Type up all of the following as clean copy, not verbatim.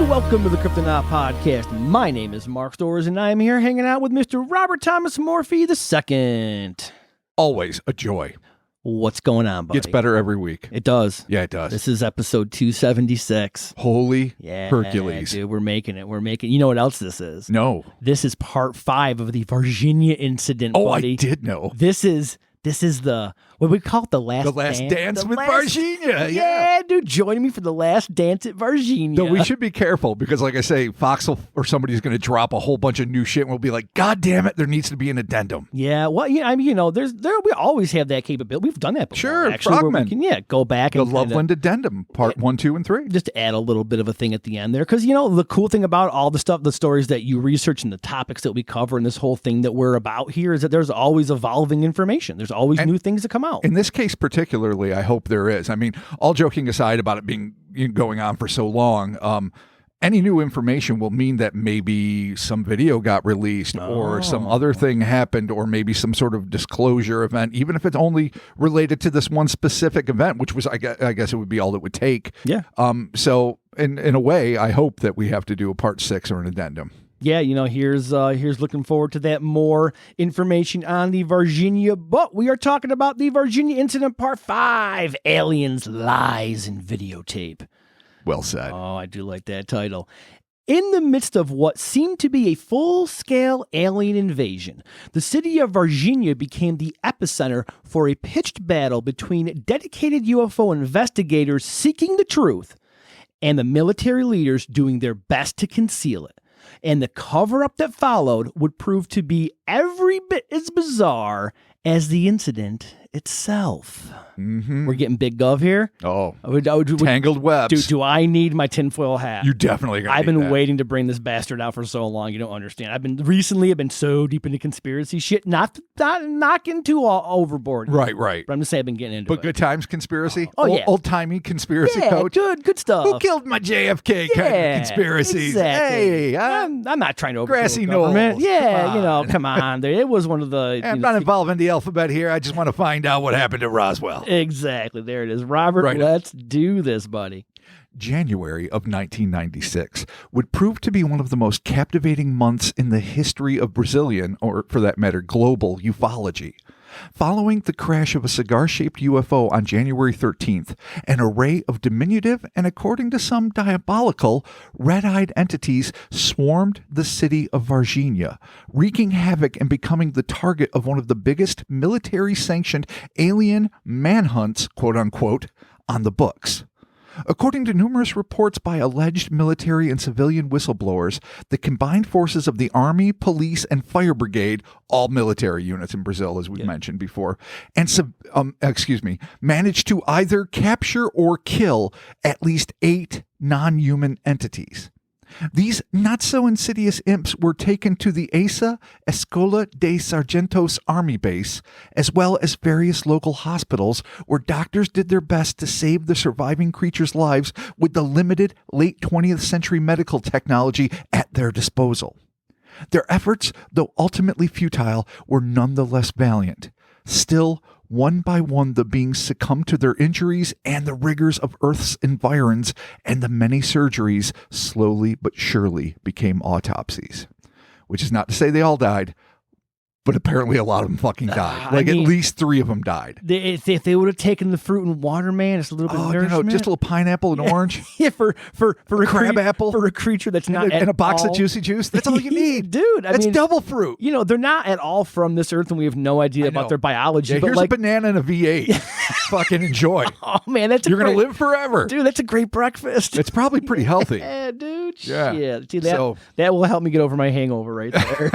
Welcome to the Cryptonaut podcast. My name is Mark Storrs, and I am here hanging out with Mr. Robert Thomas Morphy II. Always a joy. What's going on, buddy? Gets better every week. It does. Yeah, it does. This is episode 276. Holy Yeah, Hercules. dude, we're making it. You know what else this is? No. This is part 5 of the Varginha incident, Oh, buddy. I did know. This is the, what we call it, the last dance with Varginha. Yeah, dude, join me for the last dance at Varginha. Though we should be careful because, like I say, Foxel or somebody's going to drop a whole bunch of new shit and we'll be like, God damn it, there needs to be an addendum. Yeah, well, yeah, I mean, we always have that capability. We've done that before. Sure, actually, where Frogman. we can, go back and The Loveland Addendum, part 1, 2, and 3. just add a little bit of a thing at the end there. Because, the cool thing about all the stuff, the stories that you research and the topics that we cover and this whole thing that we're about here is that there's always evolving information. There's always new things that come out. In this case particularly, I hope there is. I mean, all joking aside about it being going on for so long, any new information will mean that maybe some video got released or some other thing happened or maybe some sort of disclosure event, even if it's only related to this one specific event, which was, I guess it would be all it would take. Yeah. So in a way, I hope that we have to do a part 6 or an addendum. Yeah, here's looking forward to that. More information on the Varginha, but we are talking about the Varginha incident part 5, Aliens, Lies, and Videotape. Well said. Oh, I do like that title. In the midst of what seemed to be a full-scale alien invasion, the city of Varginha became the epicenter for a pitched battle between dedicated UFO investigators seeking the truth and the military leaders doing their best to conceal it. And the cover-up that followed would prove to be every bit as bizarre as the incident itself. Mm-hmm. We're getting big gov here. Oh, tangled webs. Do I need my tinfoil hat? You definitely got. I've been waiting to bring this bastard out for so long. You don't understand. I've been so deep into conspiracy shit. Not knocking too overboard. Right. But I'm just saying I've been getting into it. But good times conspiracy. Yeah. Old timey conspiracy coach. Good stuff. Who killed my JFK kind of conspiracies? Exactly. Hey, I'm not trying to overthrow grassy the government. knolls. Yeah, come on. It was one of the. I'm not involving the alphabet here. I just want to find out what happened to Roswell. Exactly. There it is. Robert, Right. Let's do this, buddy. January of 1996 would prove to be one of the most captivating months in the history of Brazilian, or for that matter, global ufology. Following the crash of a cigar-shaped UFO on January 13th, an array of diminutive and, according to some, diabolical, red-eyed entities swarmed the city of Varginha, wreaking havoc and becoming the target of one of the biggest military-sanctioned alien manhunts, quote-unquote, on the books. According to numerous reports by alleged military and civilian whistleblowers, the combined forces of the Army, Police, and Fire Brigade, all military units in Brazil, as we mentioned before, and managed to either capture or kill at least 8 non-human entities. These not-so-insidious imps were taken to the ESA Escola de Sargentos Army Base, as well as various local hospitals where doctors did their best to save the surviving creatures' lives with the limited late 20th century medical technology at their disposal. Their efforts, though ultimately futile, were nonetheless valiant. Still, one by one, the beings succumbed to their injuries and the rigors of Earth's environs, and the many surgeries slowly but surely became autopsies. Which is not to say they all died, but apparently a lot of them fucking died. At least 3 of them died. If they would have taken the fruit and water, man, it's a little bit of nourishment. Just a little pineapple and orange. Yeah, for a crab apple. For a creature that's not and a box of Juicy Juice. That's all you need. Dude, that's double fruit. They're not at all from this earth and we have no idea about their biology. Yeah, but here's a banana and a V8. Fucking enjoy. Oh, man, you're going to live forever. Dude, that's a great breakfast. It's probably pretty healthy. Yeah, dude. Yeah. See, that will help me get over my hangover right there.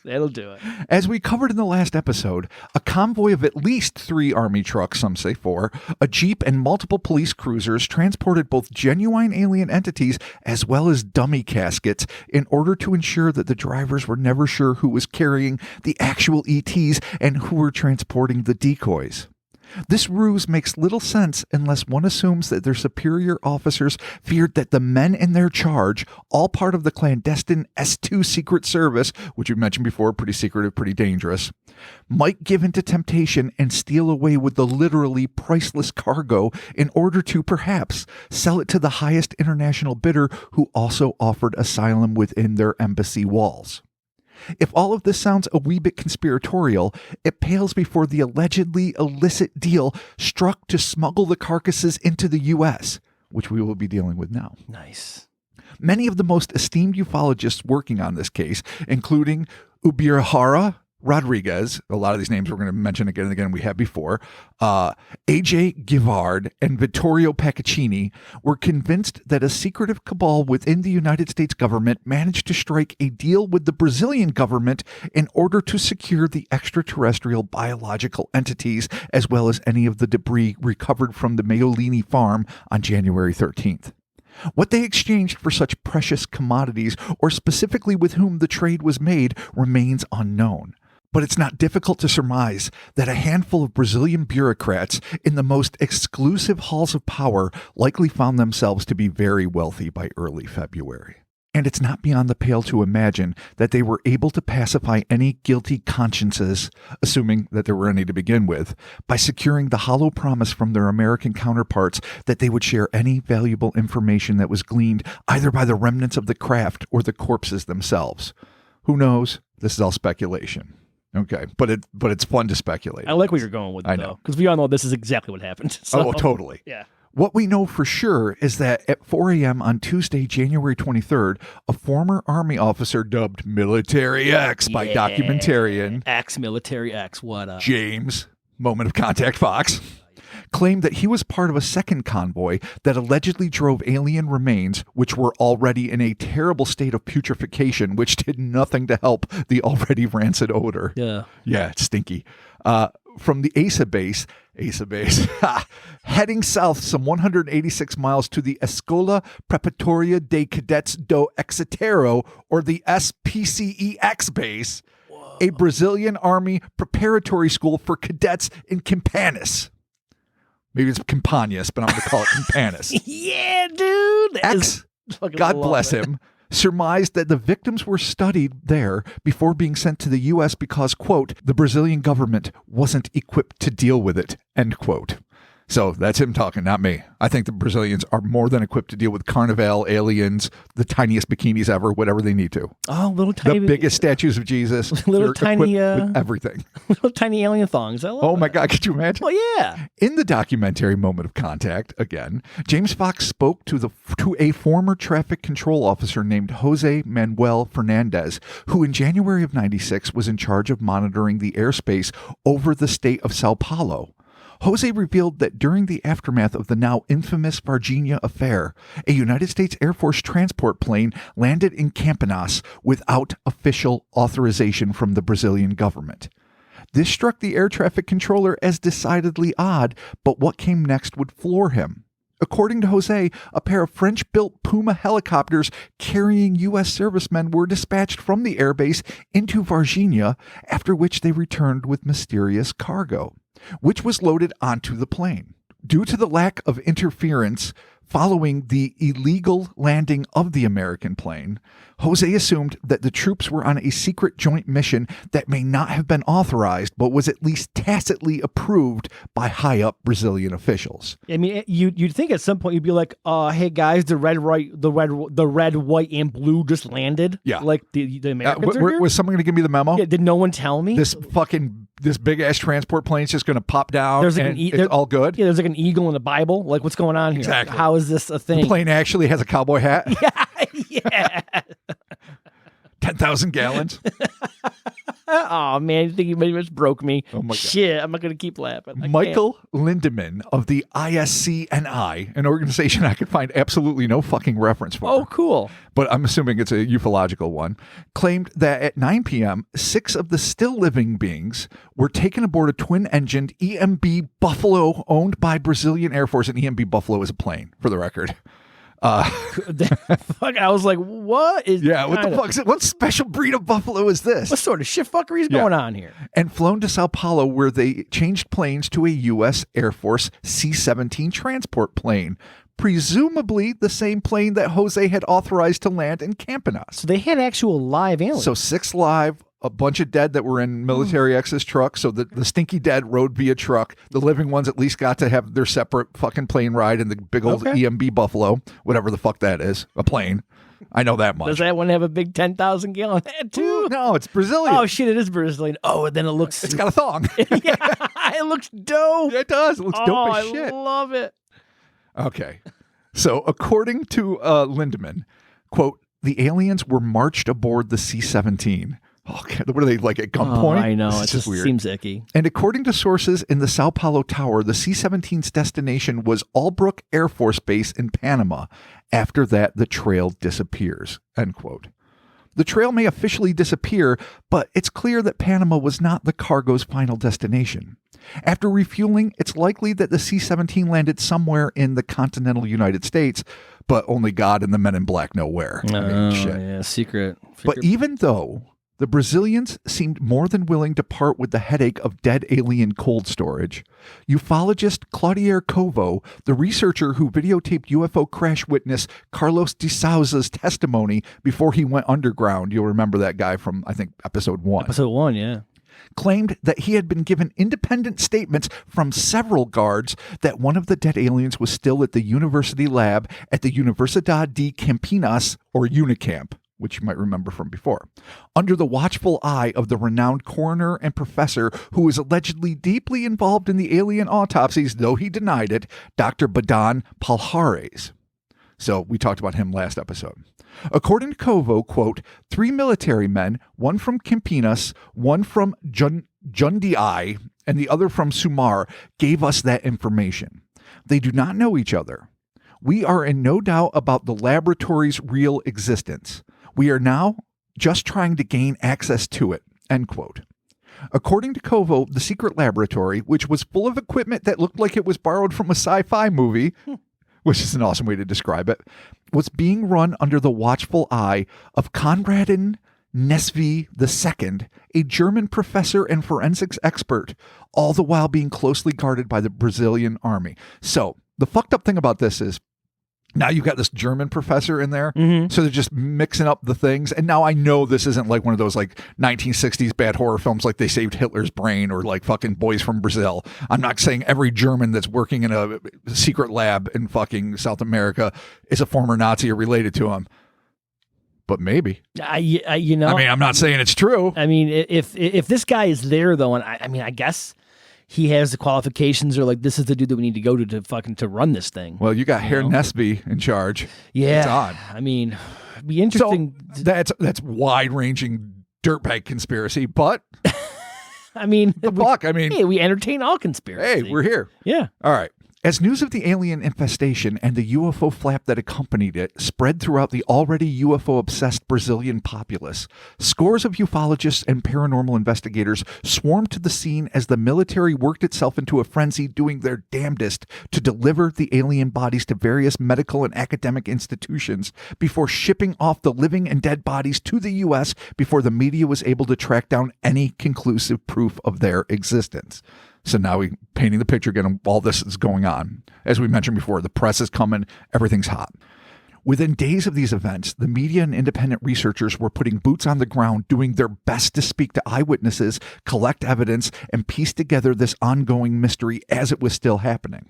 That'll do it. As we covered in the last episode, a convoy of at least 3 army trucks, some say 4, a jeep, and multiple police cruisers transported both genuine alien entities as well as dummy caskets in order to ensure that the drivers were never sure who was carrying the actual ETs and who were transporting the decoys. This ruse makes little sense unless one assumes that their superior officers feared that the men in their charge, all part of the clandestine S2 Secret Service, which we mentioned before, pretty secretive, pretty dangerous, might give into temptation and steal away with the literally priceless cargo in order to, perhaps, sell it to the highest international bidder who also offered asylum within their embassy walls. If all of this sounds a wee bit conspiratorial, it pales before the allegedly illicit deal struck to smuggle the carcasses into the U.S., which we will be dealing with now. Nice. Many of the most esteemed ufologists working on this case, including Ubirahara Rodriguez, a lot of these names we're going to mention again and again we have before, A.J. Givard and Vittorio Paccaccini were convinced that a secretive cabal within the United States government managed to strike a deal with the Brazilian government in order to secure the extraterrestrial biological entities as well as any of the debris recovered from the Mayolini farm on January 13th. What they exchanged for such precious commodities, or specifically with whom the trade was made, remains unknown. But it's not difficult to surmise that a handful of Brazilian bureaucrats in the most exclusive halls of power likely found themselves to be very wealthy by early February. And it's not beyond the pale to imagine that they were able to pacify any guilty consciences, assuming that there were any to begin with, by securing the hollow promise from their American counterparts that they would share any valuable information that was gleaned either by the remnants of the craft or the corpses themselves. Who knows? This is all speculation. Okay, but it's fun to speculate. I like where you're going with it, I know. because we all know this is exactly what happened. So, Oh, totally. Yeah. What we know for sure is that at 4 a.m. on Tuesday, January 23rd, a former Army officer dubbed Military X by documentarian Ex-military X, what up? James, Moment of Contact Fox, claimed that he was part of a second convoy that allegedly drove alien remains, which were already in a terrible state of putrefaction, which did nothing to help the already rancid odor. Yeah. Yeah, it's stinky. From the ASA base, heading south some 186 miles to the Escola Preparatoria de Cadets do Exeterro, or the SPCEX base, a Brazilian Army preparatory school for cadets in Campinas. Maybe it's Campanas, but I'm going to call it Campanas. Yeah, dude. X, God bless him, surmised that the victims were studied there before being sent to the U.S. because, quote, the Brazilian government wasn't equipped to deal with it, end quote. So that's him talking, not me. I think the Brazilians are more than equipped to deal with Carnival, aliens, the tiniest bikinis ever, whatever they need to. Oh, little tiny. The biggest statues of Jesus. Little tiny. With everything. Little tiny alien thongs. I love Oh my that. God, could you imagine? Oh, yeah. In the documentary Moment of Contact, again, James Fox spoke to a former traffic control officer named Jose Manuel Fernandez, who in January of 96 was in charge of monitoring the airspace over the state of Sao Paulo. Jose revealed that during the aftermath of the now infamous Varginha affair, a United States Air Force transport plane landed in Campinas without official authorization from the Brazilian government. This struck the air traffic controller as decidedly odd, but what came next would floor him. According to Jose, a pair of French-built Puma helicopters carrying U.S. servicemen were dispatched from the airbase into Varginha, after which they returned with mysterious cargo, which was loaded onto the plane. Due to the lack of interference following the illegal landing of the American plane, Jose assumed that the troops were on a secret joint mission that may not have been authorized, but was at least tacitly approved by high-up Brazilian officials. I mean, you'd think at some point you'd be like, "Hey guys, the red, white, and blue just landed." Yeah, like the Americans are here? Was someone going to give me the memo? Yeah, did no one tell me? This big ass transport plane's just going to pop down. There's like and it's all good. Yeah, there's like an eagle in the Bible. Like, what's going on here? Exactly. How is this a thing? The plane actually has a cowboy hat. Yeah. 10,000 gallons. Oh man, you think you maybe just broke me? Oh my God. Shit, I'm not gonna keep laughing. Michael Lindemann of the ISCNI, an organization I could find absolutely no fucking reference for. Oh, cool. But I'm assuming it's a ufological one, claimed that at 9 p.m., 6 of the still living beings were taken aboard a twin-engined EMB Buffalo owned by Brazilian Air Force, and EMB Buffalo is a plane, for the record. Fuck, I was like, what is What the fuck is it? What special breed of buffalo is this? what sort of shit fuckery is going on here? And flown to Sao Paulo, where they changed planes to a U.S. Air Force C-17 transport plane, presumably the same plane that Jose had authorized to land in Campinas. So they had actual live aliens. So 6 live, a bunch of dead that were in Military X's truck. So the stinky dead rode via truck. The living ones at least got to have their separate fucking plane ride in the big old EMB Buffalo, whatever the fuck that is, a plane. I know that much. Does that one have a big 10,000 gallon head too? No, it's Brazilian. Oh shit, it is Brazilian. Oh, and then it looks. It's got a thong. Yeah, it looks dope. Yeah, it does. It looks dope as shit. I love it. Okay. So according to Lindemann, quote, the aliens were marched aboard the C-17. Oh, God, what are they, like at gunpoint? I know. It's It just weird. seems icky. And according to sources in the Sao Paulo Tower, the C-17's destination was Albrook Air Force Base in Panama. After that, the trail disappears, end quote. The trail may officially disappear, but it's clear that Panama was not the cargo's final destination. After refueling, it's likely that the C-17 landed somewhere in the continental United States, but only God and the men in black know where. Shit. Yeah, secret. But even though the Brazilians seemed more than willing to part with the headache of dead alien cold storage, ufologist Claudier Covo, the researcher who videotaped UFO crash witness Carlos de Souza's testimony before he went underground, you'll remember that guy from, I think, episode 1. Episode 1, yeah. Claimed that he had been given independent statements from several guards that one of the dead aliens was still at the university lab at the Universidad de Campinas, or Unicamp, which you might remember from before, under the watchful eye of the renowned coroner and professor who was allegedly deeply involved in the alien autopsies, though he denied it, Dr. Badan Palhares. So we talked about him last episode. According to Covo, quote, 3 military men, one from Campinas, one from Jundiai, and the other from Sumar, gave us that information. They do not know each other. We are in no doubt about the laboratory's real existence. We are now just trying to gain access to it, end quote. According to Covo, the secret laboratory, which was full of equipment that looked like it was borrowed from a sci-fi movie, which is an awesome way to describe it, was being run under the watchful eye of Konradin Nesvy II, a German professor and forensics expert, all the while being closely guarded by the Brazilian army. So the fucked up thing about this is, now you've got this German professor in there, so they're just mixing up the things. And now I know this isn't like one of those like 1960s bad horror films like They Saved Hitler's Brain or like fucking Boys from Brazil. I'm not saying every German that's working in a secret lab in fucking South America is a former Nazi or related to him. But maybe. You know, I mean, I'm not saying it's true. I mean, if this guy is there though, and I mean, I guess he has the qualifications, or like this is the dude that we need to go to run this thing. Well, you got Herr Nesby in charge. Yeah, it's odd. I mean, it'd be interesting. So that's wide-ranging dirtbag conspiracy, but I mean, hey, we entertain all conspiracy. Hey, we're here. Yeah. All right. As news of the alien infestation and the UFO flap that accompanied it spread throughout the already UFO-obsessed Brazilian populace, scores of ufologists and paranormal investigators swarmed to the scene as the military worked itself into a frenzy, doing their damnedest to deliver the alien bodies to various medical and academic institutions before shipping off the living and dead bodies to the U.S. before the media was able to track down any conclusive proof of their existence. So now we're painting the picture again of all this is going on. As we mentioned before, the press is coming, everything's hot. Within days of these events, the media and independent researchers were putting boots on the ground, doing their best to speak to eyewitnesses, collect evidence, and piece together this ongoing mystery as it was still happening.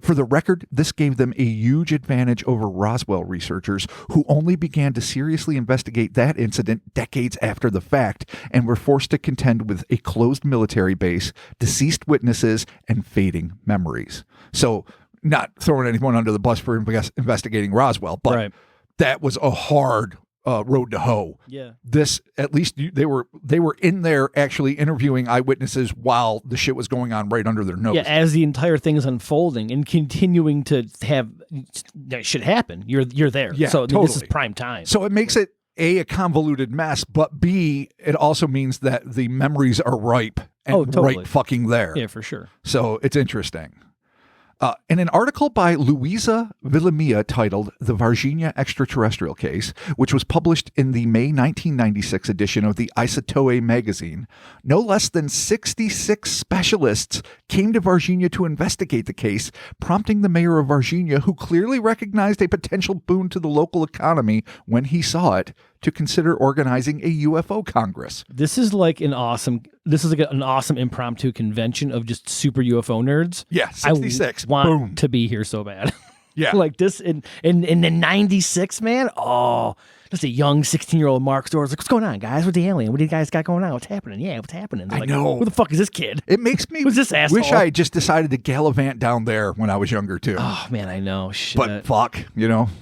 For the record, this gave them a huge advantage over Roswell researchers, who only began to seriously investigate that incident decades after the fact and were forced to contend with a closed military base, deceased witnesses, and fading memories. So, not throwing anyone under the bus for investigating Roswell, but that was a hard road to hoe. Yeah. This, at least they were in there actually interviewing eyewitnesses while the shit was going on right under their nose. Yeah, as the entire thing is unfolding and continuing to have that shit happen. You're there. Yeah, so totally. This is prime time. So it makes it a convoluted mess, but B, it also means that the memories are ripe and totally. right fucking there. Yeah, for sure. So it's interesting. In an article by Luisa Villamilla titled The Varginha Extraterrestrial Case, which was published in the May 1996 edition of the Isotope magazine, no less than 66 specialists came to Varginha to investigate the case, prompting the mayor of Varginha, who clearly recognized a potential boon to the local economy when he saw it, to consider organizing a UFO Congress. This is like an awesome impromptu convention of just super UFO nerds. Yeah, 66. I want Boom. to be here so bad. Yeah. Like this in the 96, man. Oh, just a young 16-year-old Mark Storrs like, what's going on, guys? What's the alien? What do you guys got going on? What's happening? Yeah, what's happening? They're I like, know. Who the fuck is this kid? It makes me Who's this asshole? wish I just decided to gallivant down there when I was younger, too. Oh, man, I know. Shit. But fuck,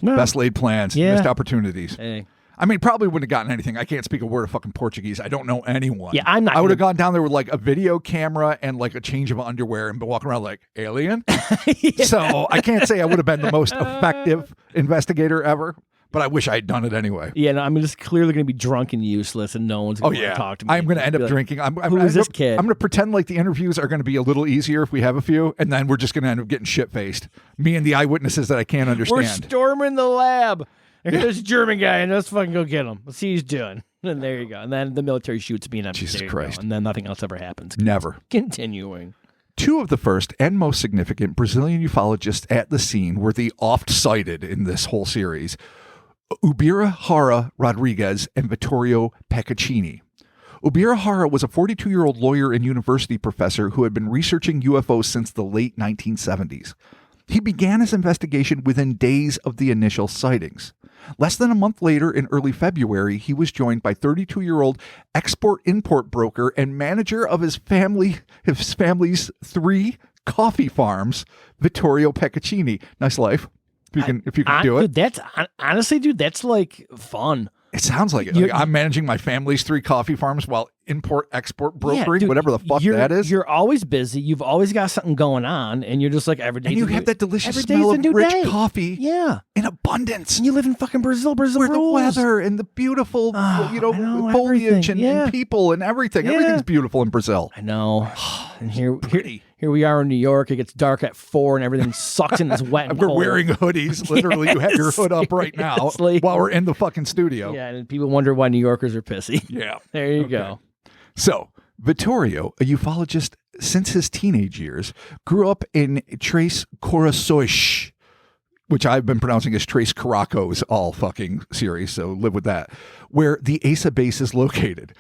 best laid plans, Yeah. missed opportunities. Hey. I mean, probably wouldn't have gotten anything. I can't speak a word of fucking Portuguese. I don't know anyone. Yeah, I'm not. I would have gone down there with like a video camera and like a change of underwear and been walking around like alien. Yeah. So I can't say I would have been the most effective investigator ever, but I wish I had done it anyway. Yeah, no, I'm just clearly going to be drunk and useless, and no one's going to talk to me. I'm going to end up Be like, drinking. Who is this kid? I'm going to pretend like the interviews are going to be a little easier if we have a few, and then we're just going to end up getting shit-faced. Me and the eyewitnesses that I can't understand. We're storming the lab. There's a German guy, and let's fucking go get him. Let's see what he's doing. And there you go. And then the military shoots me, and I'm Jesus there you Christ. go. And then nothing else ever happens. Never. Continuing. Two of the first and most significant Brazilian ufologists at the scene were the oft-cited in this whole series, Ubira Hara Rodrigues and Vittorio Peccaccini. Ubira Hara was a 42-year-old lawyer and university professor who had been researching UFOs since the late 1970s. He began his investigation within days of the initial sightings. Less than a month later, in early February, he was joined by 32-year-old export-import broker and manager of his family's 3 coffee farms, Vittorio Peccaccini. Nice life, if you can do it. Dude, that's honestly, dude, that's like fun. It sounds like it. Like I'm managing my family's 3 coffee farms while import-export brokering, dude, whatever the fuck that is. You're always busy. You've always got something going on, and you're just like every day. And you have that delicious smell of rich coffee in abundance. And you live in fucking Brazil. Brazil where rules. the weather and the beautiful, foliage and people and everything. Yeah. Everything's beautiful in Brazil. I know. And here we are in New York. It gets dark at 4, and everything sucks and it's wet. And we're cold. wearing hoodies. Literally, you have your hood up right now while we're in the fucking studio. Yeah, and people wonder why New Yorkers are pissy. Yeah. There you go. So, Vittorio, a ufologist since his teenage years, grew up in Tres Corações, which I've been pronouncing as Tres Caracos all fucking series, so live with that, where the ASA base is located.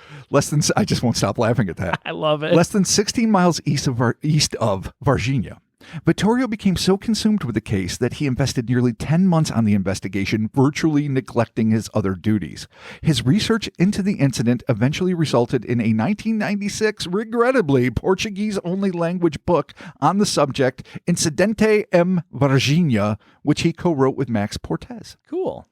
I just won't stop laughing at that. I love it. Less than 16 miles east of Varginha. Vittorio became so consumed with the case that he invested nearly 10 months on the investigation, virtually neglecting his other duties. His research into the incident eventually resulted in a 1996, regrettably, Portuguese-only language book on the subject, Incidente em Varginha, which he co-wrote with Max Portes. Cool.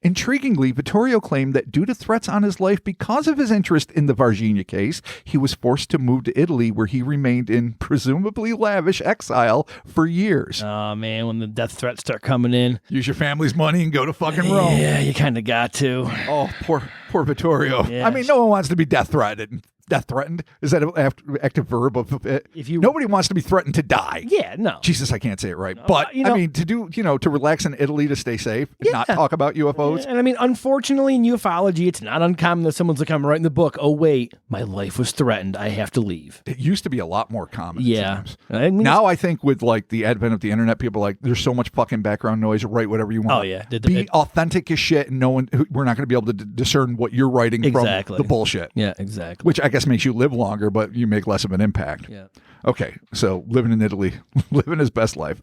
Intriguingly, Vittorio claimed that due to threats on his life because of his interest in the Varginha case, he was forced to move to Italy, where he remained in presumably lavish exile for years. Oh, man, when the death threats start coming in. Use your family's money and go to fucking Rome. Yeah, you kind of got to. Oh, poor Vittorio. Yeah. I mean, no one wants to be death threatened. Death threatened? Is that an active verb of it? Nobody wants to be threatened to die. Yeah, no. Jesus, I can't say it right. But, I mean, to relax in Italy to stay safe and not talk about UFOs. And I mean, unfortunately, in ufology, it's not uncommon that someone's like, I'm writing the book. Oh, wait, my life was threatened. I have to leave. It used to be a lot more common. Yeah. I mean, now I think with like the advent of the internet, people are like, there's so much fucking background noise. Write whatever you want. Oh, yeah. Be authentic as shit, and we're not going to be able to discern what you're writing from the bullshit. Yeah, exactly. Which I guess makes you live longer, but you make less of an impact. Yeah. Okay, so living in Italy, living his best life.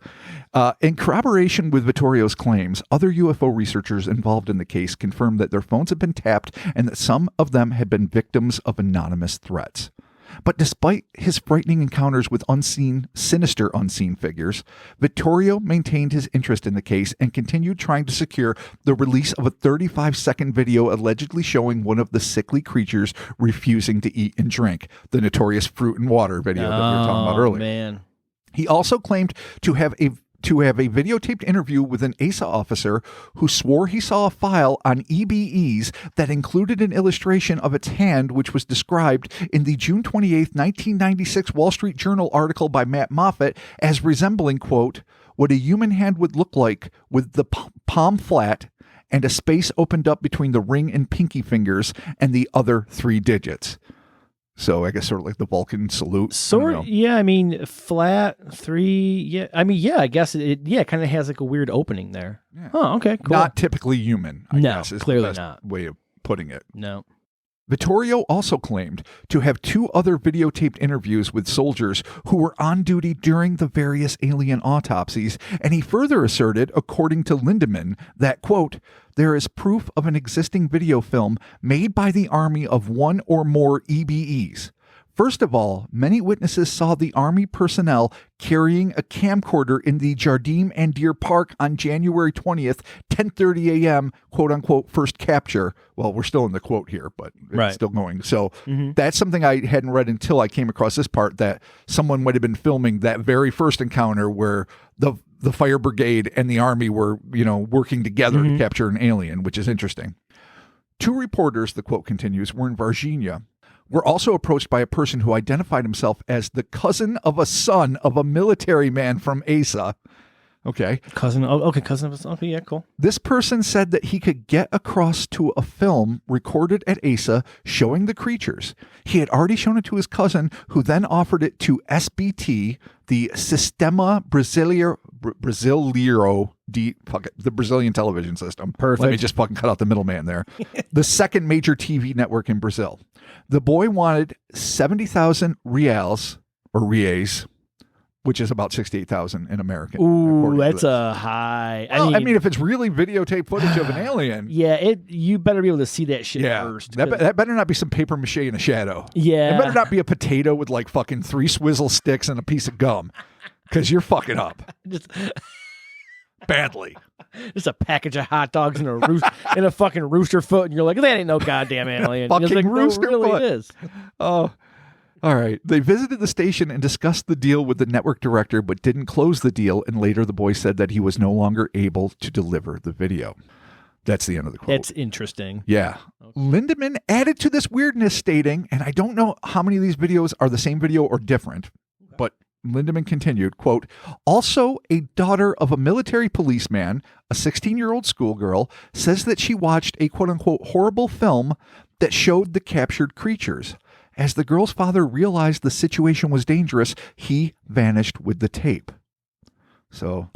In corroboration with Vittorio's claims, other UFO researchers involved in the case confirmed that their phones had been tapped and that some of them had been victims of anonymous threats. But despite his frightening encounters with sinister unseen figures, Vittorio maintained his interest in the case and continued trying to secure the release of a 35-second video allegedly showing one of the sickly creatures refusing to eat and drink, the notorious fruit and water video that we were talking about earlier. Man. He also claimed to have to have a videotaped interview with an ASA officer who swore he saw a file on EBEs that included an illustration of its hand, which was described in the June 28th, 1996 Wall Street Journal article by Matt Moffat as resembling, quote, what a human hand would look like with the palm flat and a space opened up between the ring and pinky fingers and the other 3 digits. So I guess sort of like the Vulcan salute. Yeah, I mean, flat 3. Yeah, I mean, yeah, I guess it kind of has like a weird opening there. Yeah. Oh, okay, cool. Not typically human, I guess is clearly the best not. way of putting it. No. Vittorio also claimed to have 2 other videotaped interviews with soldiers who were on duty during the various alien autopsies, and he further asserted, according to Lindemann, that, quote, there is proof of an existing video film made by the Army of 1 or more EBEs. First of all, many witnesses saw the Army personnel carrying a camcorder in the Jardim and Deer Park on January 20th, 10:30 a.m., quote-unquote, first capture. Well, we're still in the quote here, but it's still going. So that's something I hadn't read until I came across this part, that someone might have been filming that very first encounter where the fire brigade and the Army were, working together to capture an alien, which is interesting. 2 reporters, the quote continues, were in Varginha, were also approached by a person who identified himself as the cousin of a son of a military man from ASA. Okay. Cousin of a, okay, yeah, cool. This person said that he could get across to a film recorded at ASA showing the creatures. He had already shown it to his cousin, who then offered it to SBT, the Sistema Brasileiro the Brazilian television system. Perfect. Let me just fucking cut out the middleman there. The second major TV network in Brazil. The boy wanted 70,000 reals, which is about 68,000 in American. Ooh, that's a high. Well, I mean, if it's really videotape footage of an alien. Yeah, you better be able to see that shit first. That better not be some paper mache in a shadow. Yeah. It better not be a potato with like fucking 3 swizzle sticks and a piece of gum. Because you're fucking up. Badly. Just a package of hot dogs and a fucking rooster foot, and you're like, that ain't no goddamn alien. Fucking like, rooster no, really foot. It is. Oh. All right. They visited the station and discussed the deal with the network director, but didn't close the deal. And later the boy said that he was no longer able to deliver the video. That's the end of the quote. That's interesting. Yeah. Okay. Lindemann added to this weirdness, stating, and I don't know how many of these videos are the same video or different, but Lindemann continued, quote, also a daughter of a military policeman, a 16-year-old schoolgirl, says that she watched a quote-unquote horrible film that showed the captured creatures. As the girl's father realized the situation was dangerous, he vanished with the tape. So,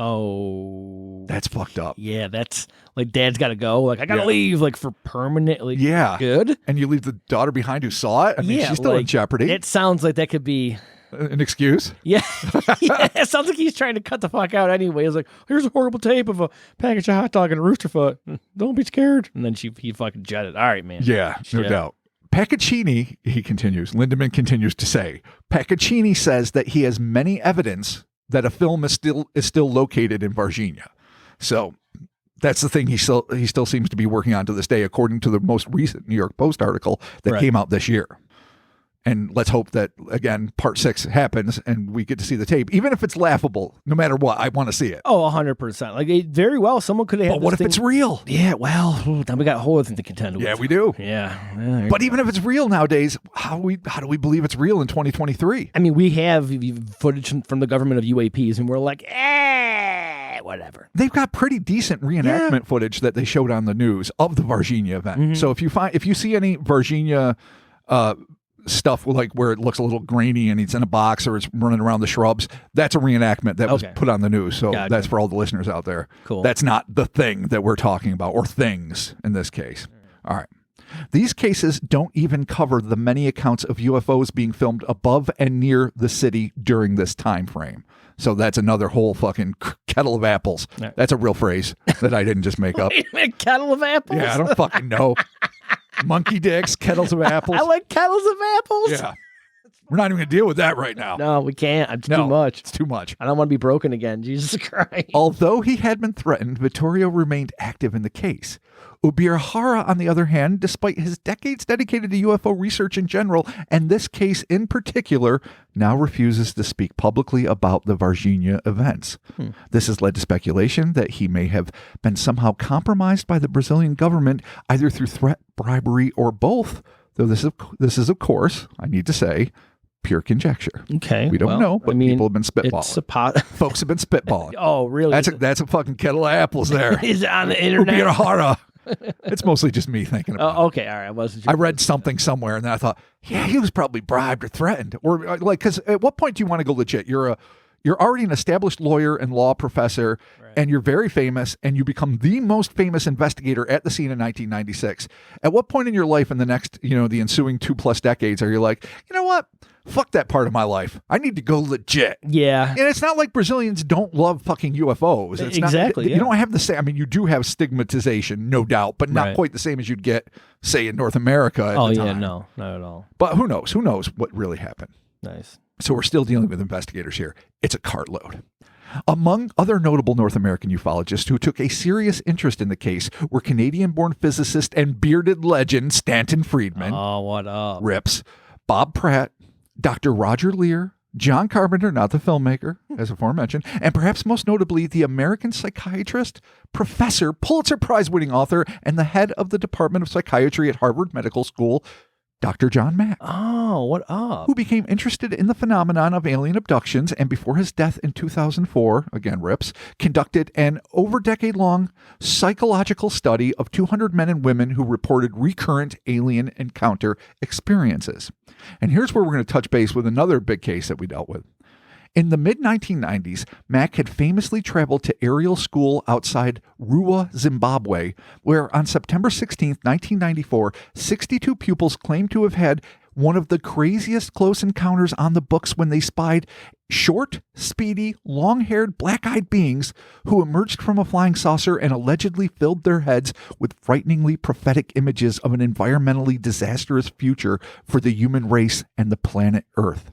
that's fucked up. Yeah, that's like dad's got to go. Like, I got to leave, like, for permanently. Yeah. Good. And you leave the daughter behind who saw it? I mean, she's still in jeopardy. It sounds like that could be an excuse. Yeah. It sounds like he's trying to cut the fuck out anyway. He's like, here's a horrible tape of a package of hot dog and a rooster foot. Don't be scared. And then he fucking jetted. All right, man. Yeah, no doubt. Paccaccini, Lindemann continues to say, Paccaccini says that he has many evidence that a film is still located in Varginha. So that's the thing he still seems to be working on to this day, according to the most recent New York Post article that came out this year. And let's hope that, again, part 6 happens and we get to see the tape. Even if it's laughable, no matter what, I want to see it. Oh, 100%. Like, very well, someone could have had But what if it's real? Yeah, well, then we got a whole other thing to contend with. Yeah, we do. Yeah. But even if it's real nowadays, how do we believe it's real in 2023? I mean, we have footage from the government of UAPs, and we're like, whatever. They've got pretty decent reenactment footage that they showed on the news of the Varginha event. Mm-hmm. So if you see any Varginha stuff like where it looks a little grainy and it's in a box or it's running around the shrubs, that's a reenactment that was put on the news. So that's for all the listeners out there. Cool. That's not the thing that we're talking about, or things in this case. All right. These cases don't even cover the many accounts of UFOs being filmed above and near the city during this time frame. So that's another whole fucking kettle of apples. Right. That's a real phrase that I didn't just make up. Wait a minute, kettle of apples? Yeah, I don't fucking know. Monkey dicks, kettles of apples. I like kettles of apples. Yeah. We're not even going to deal with that right now. No, we can't. It's No, too much. It's too much. I don't want to be broken again. Jesus Christ. Although he had been threatened, Vittorio remained active in the case. Ubirahara, on the other hand, despite his decades dedicated to UFO research in general, and this case in particular, now refuses to speak publicly about the Varginha events. This has led to speculation that he may have been somehow compromised by the Brazilian government, either through threat, bribery, or both, though this is, of course, I need to say, pure conjecture. Okay. We don't know, but people have been spitballing. Folks have been spitballing. Oh, really? That's a fucking kettle of apples there. Is it on the internet? Ubirahara. It's mostly just me thinking about it. Okay, all right. I read something somewhere, and then I thought, yeah, he was probably bribed or threatened. Or like, because at what point do you want to go legit? You're already an established lawyer and law professor, and you're very famous, and you become the most famous investigator at the scene in 1996. At what point in your life in the next, the ensuing 2+ decades are you like, you know what? Fuck that part of my life. I need to go legit. Yeah. And it's not like Brazilians don't love fucking UFOs. It's exactly. Not, you don't have the same. I mean, you do have stigmatization, no doubt, but not quite the same as you'd get, say, in North America at the time. No, not at all. But who knows? Who knows what really happened? Nice. So we're still dealing with investigators here. It's a cartload. Among other notable North American ufologists who took a serious interest in the case were Canadian-born physicist and bearded legend Stanton Friedman. Oh, what up? Rips. Bob Pratt, Dr. Roger Lear, John Carpenter, not the filmmaker, as aforementioned, and perhaps most notably the American psychiatrist, professor, Pulitzer Prize-winning author, and the head of the Department of Psychiatry at Harvard Medical School, Dr. John Mack. Oh, what up? Who became interested in the phenomenon of alien abductions and before his death in 2004, again rips, conducted an over-decade-long psychological study of 200 men and women who reported recurrent alien encounter experiences. And here's where we're going to touch base with another big case that we dealt with. In the mid-1990s, Mack had famously traveled to aerial school outside Rua, Zimbabwe, where on September 16, 1994, 62 pupils claimed to have had one of the craziest close encounters on the books when they spied short, speedy, long-haired, black-eyed beings who emerged from a flying saucer and allegedly filled their heads with frighteningly prophetic images of an environmentally disastrous future for the human race and the planet Earth.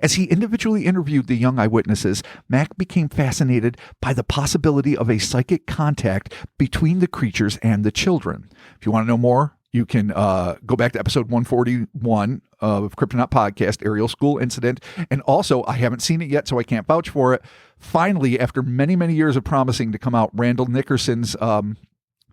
As he individually interviewed the young eyewitnesses, Mack became fascinated by the possibility of a psychic contact between the creatures and the children. If you want to know more, you can go back to episode 141 of Cryptonaut Podcast, Aerial School Incident. And also, I haven't seen it yet, so I can't vouch for it. Finally, after many, many years of promising to come out, Randall Nickerson's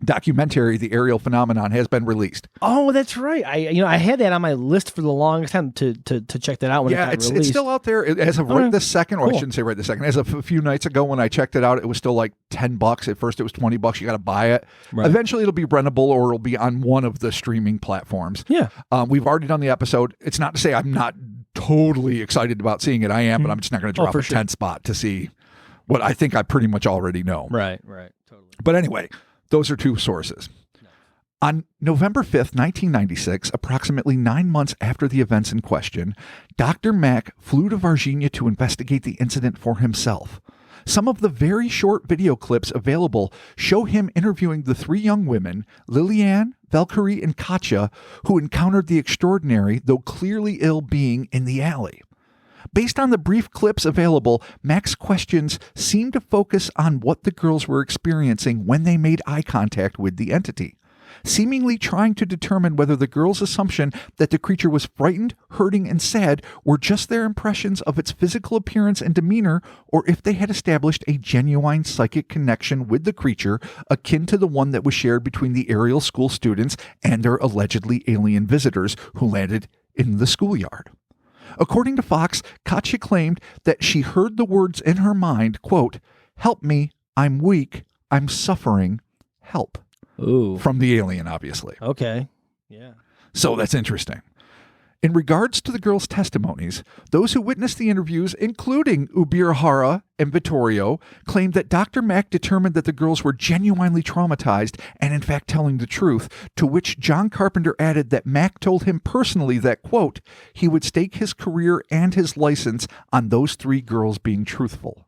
documentary, The Aerial Phenomenon, has been released. Oh, that's right. I had that on my list for the longest time to check that out when it got released. It's still out there as of right this second, or I shouldn't say right this second. As of a few nights ago when I checked it out, it was still like $10. At first it was $20. You got to buy it. Right. Eventually it'll be rentable or it'll be on one of the streaming platforms. Yeah. We've already done the episode. It's not to say I'm not totally excited about seeing it. I am, but I'm just not going to drop a 10 spot to see what I think I pretty much already know. Right. Totally. But anyway, those are two sources. On November 5th, 1996, approximately 9 months after the events in question, Dr. Mack flew to Varginha to investigate the incident for himself. Some of the very short video clips available show him interviewing the 3 young women, Liliane, Valkyrie, and Katja, who encountered the extraordinary, though clearly ill being in the alley. Based on the brief clips available, Mack's questions seem to focus on what the girls were experiencing when they made eye contact with the entity, seemingly trying to determine whether the girls' assumption that the creature was frightened, hurting, and sad were just their impressions of its physical appearance and demeanor, or if they had established a genuine psychic connection with the creature akin to the one that was shared between the aerial school students and their allegedly alien visitors who landed in the schoolyard. According to Fox, Katja claimed that she heard the words in her mind, quote, "Help me, I'm weak, I'm suffering, help." Ooh. From the alien, obviously. Okay. Yeah. So that's interesting. In regards to the girls' testimonies, those who witnessed the interviews, including Ubirahara and Vittorio, claimed that Dr. Mack determined that the girls were genuinely traumatized and in fact telling the truth, to which John Carpenter added that Mack told him personally that, quote, he would stake his career and his license on those 3 girls being truthful.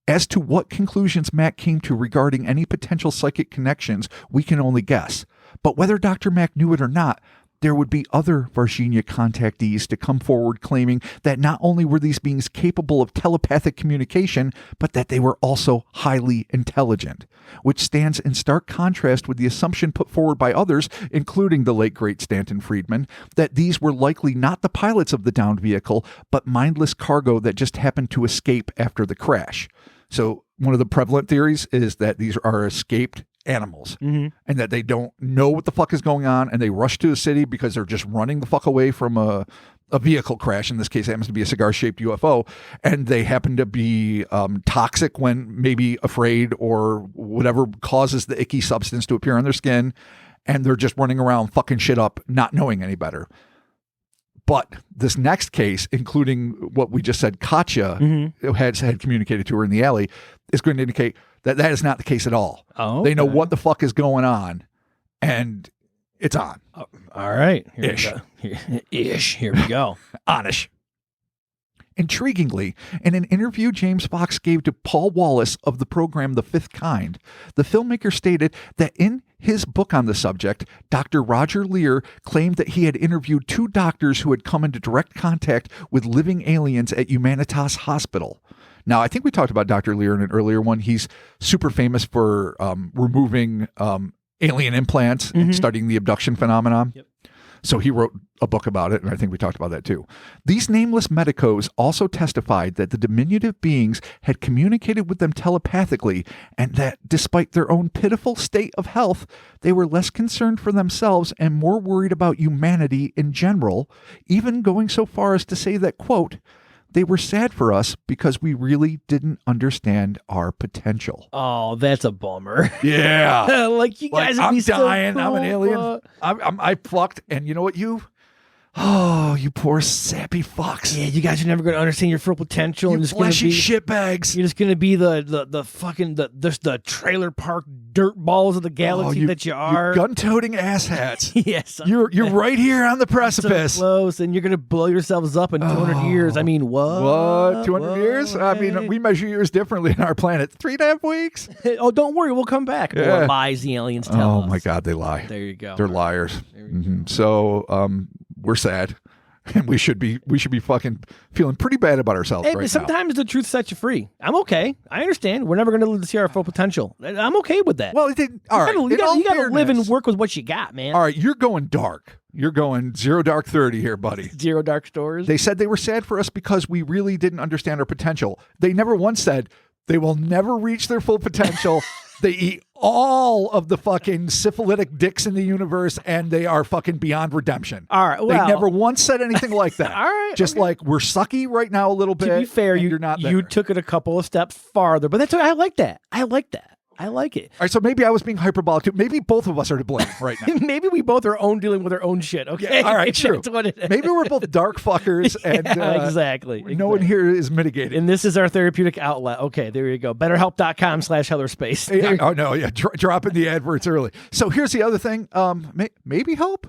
As to what conclusions Mack came to regarding any potential psychic connections, we can only guess. But whether Dr. Mack knew it or not, there would be other Varginha contactees to come forward claiming that not only were these beings capable of telepathic communication, but that they were also highly intelligent, which stands in stark contrast with the assumption put forward by others, including the late great Stanton Friedman, that these were likely not the pilots of the downed vehicle, but mindless cargo that just happened to escape after the crash. So one of the prevalent theories is that these are escaped animals and that they don't know what the fuck is going on and they rush to the city because they're just running the fuck away from a vehicle crash. In this case, it happens to be a cigar-shaped UFO, and they happen to be toxic when maybe afraid or whatever causes the icky substance to appear on their skin, and they're just running around fucking shit up, not knowing any better. But this next case, including what we just said, Katya had communicated to her in the alley, is going to indicate that that is not the case at all. Oh, okay. They know what the fuck is going on, and it's on. All right. Ish. Here we go. Onish. Intriguingly, in an interview James Fox gave to Paul Wallace of the program The Fifth Kind, the filmmaker stated that in his book on the subject, Dr. Roger Lear claimed that he had interviewed 2 doctors who had come into direct contact with living aliens at Humanitas Hospital. Now, I think we talked about Dr. Lear in an earlier one. He's super famous for removing alien implants and studying the abduction phenomenon. Yep. So he wrote a book about it, and I think we talked about that too. These nameless medicos also testified that the diminutive beings had communicated with them telepathically, and that despite their own pitiful state of health, they were less concerned for themselves and more worried about humanity in general, even going so far as to say that, quote, they were sad for us because we really didn't understand our potential. Oh, that's a bummer. Yeah. Like, you guys I'm would be dying. so cool, I'm an alien. I fucked. And you know what? Oh, you poor sappy fucks. Yeah, you guys are never going to understand your full potential. You fleshy shitbags. You're just going to be the fucking the trailer park dirt balls of the galaxy that you are. You gun-toting asshats. Yes. You're right here on the precipice. So close, and you're going to blow yourselves up in 200 years. I mean, what? What? 200 years? I mean, we measure years differently on our planet. 3.5 weeks? Oh, don't worry. We'll come back. Yeah. Or lies the aliens tell us. Oh, my God. They lie. There you go. They're liars. So, we're sad. And we should be fucking feeling pretty bad about ourselves right now. Sometimes the truth sets you free. I'm okay. I understand. We're never going to see our full potential. I'm okay with that. Well, you got to live and work with what you got, man. All right, you're going dark. You're going 0 dark 30 here, buddy. 0 dark stores. They said they were sad for us because we really didn't understand our potential. They never once said they will never reach their full potential. They eat all of the fucking syphilitic dicks in the universe, and they are fucking beyond redemption. All right, well, they never once said anything like that. All right, just okay. Like we're sucky right now a little bit. To be fair, you're not there. You took it a couple of steps farther, but that's I like that. I like it. All right, so maybe I was being hyperbolic too. Maybe both of us are to blame right now. Maybe we both are dealing with our own shit. Okay, yeah, all right, true. That's what it is. Maybe we're both dark fuckers, and exactly. No one here is mitigated. And this is our therapeutic outlet. Okay, there you go. BetterHelp.com/HellerSpace. Yeah, oh no, yeah, dropping the adverts early. So here's the other thing. Maybe help.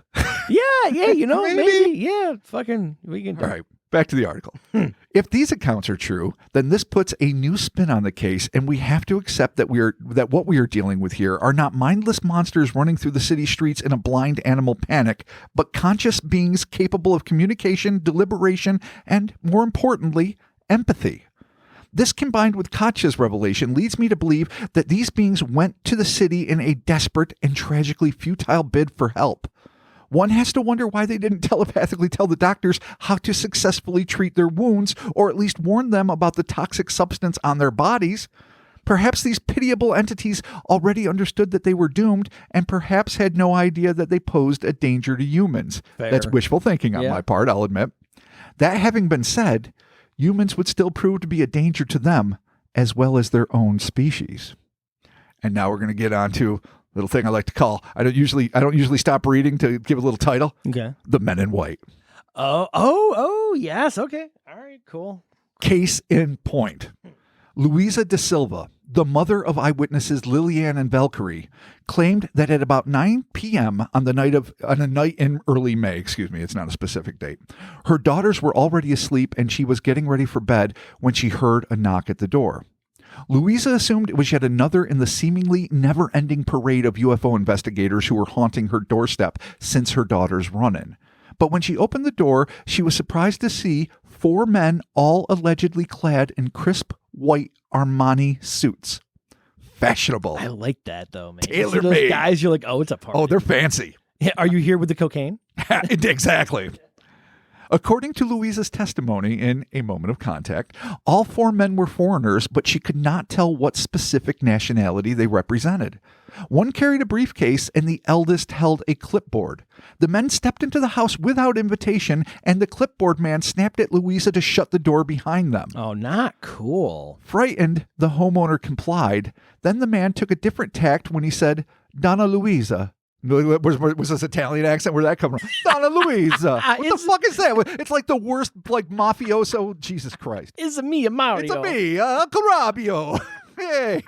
yeah, maybe. Yeah, fucking. We can. All right. Back to the article. If these accounts are true, then this puts a new spin on the case, and we have to accept that what we are dealing with here are not mindless monsters running through the city streets in a blind animal panic, but conscious beings capable of communication, deliberation, and, more importantly, empathy. This, combined with Katya's revelation, leads me to believe that these beings went to the city in a desperate and tragically futile bid for help. One has to wonder why they didn't telepathically tell the doctors how to successfully treat their wounds, or at least warn them about the toxic substance on their bodies. Perhaps these pitiable entities already understood that they were doomed, and perhaps had no idea that they posed a danger to humans. Fair. That's wishful thinking on my part, I'll admit. That having been said, humans would still prove to be a danger to them, as well as their own species. And now we're going to get on to little thing I like to call. I don't usually stop reading to give a little title. Okay. The Men in White. Oh, yes. Okay. All right, cool. Case in point. Luisa da Silva, the mother of eyewitnesses Lillian and Valkyrie, claimed that at about 9 p.m. on a night in early May, it's not a specific date, her daughters were already asleep and she was getting ready for bed when she heard a knock at the door. Louisa assumed it was yet another in the seemingly never-ending parade of UFO investigators who were haunting her doorstep since her daughter's run-in. But when she opened the door, she was surprised to see 4 men, all allegedly clad in crisp white Armani suits. Fashionable. I like that, though, man. Tailor-made. Those guys, you're like, oh, it's a party. Oh, they're fancy. Yeah, are you here with the cocaine? Exactly. According to Louisa's testimony in A Moment of Contact, all 4 men were foreigners, but she could not tell what specific nationality they represented. One carried a briefcase, and the eldest held a clipboard. The men stepped into the house without invitation, and the clipboard man snapped at Louisa to shut the door behind them. Oh, not cool. Frightened, the homeowner complied. Then the man took a different tact when he said, Donna Luisa. Was this Italian accent? Where'd that come from? Donna Luisa. What the fuck is that? It's like the worst, like, mafioso. Jesus Christ. It's a me, a Mario. It's a me, Carabio. Hey.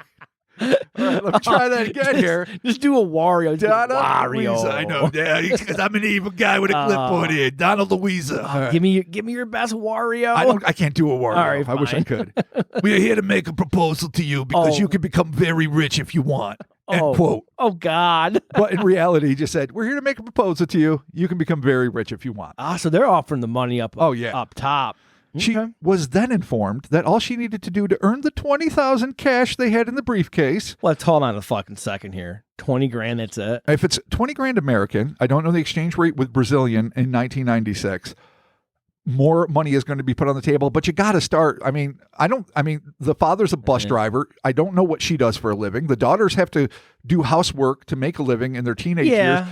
All right, let me try that again here. Just do a Wario. Donna Wario. Luisa. I know. Yeah, because I'm an evil guy with a clipboard here. Donna Luisa. Right. Give me your best Wario. I can't do a Wario. All right, I wish I fine. could. We are here to make a proposal to you because you can become very rich if you want. End quote. Oh, God. But in reality, he just said, we're here to make a proposal to you. You can become very rich if you want. So they're offering the money up top. She was then informed that all she needed to do to earn the $20,000 cash they had in the briefcase. Let's hold on a fucking second here. 20 grand, that's it. If it's 20 grand American, I don't know the exchange rate with Brazilian in 1996. More money is going to be put on the table, but you got to start. The father's a bus driver. I don't know what she does for a living. The daughters have to do housework to make a living in their teenage years.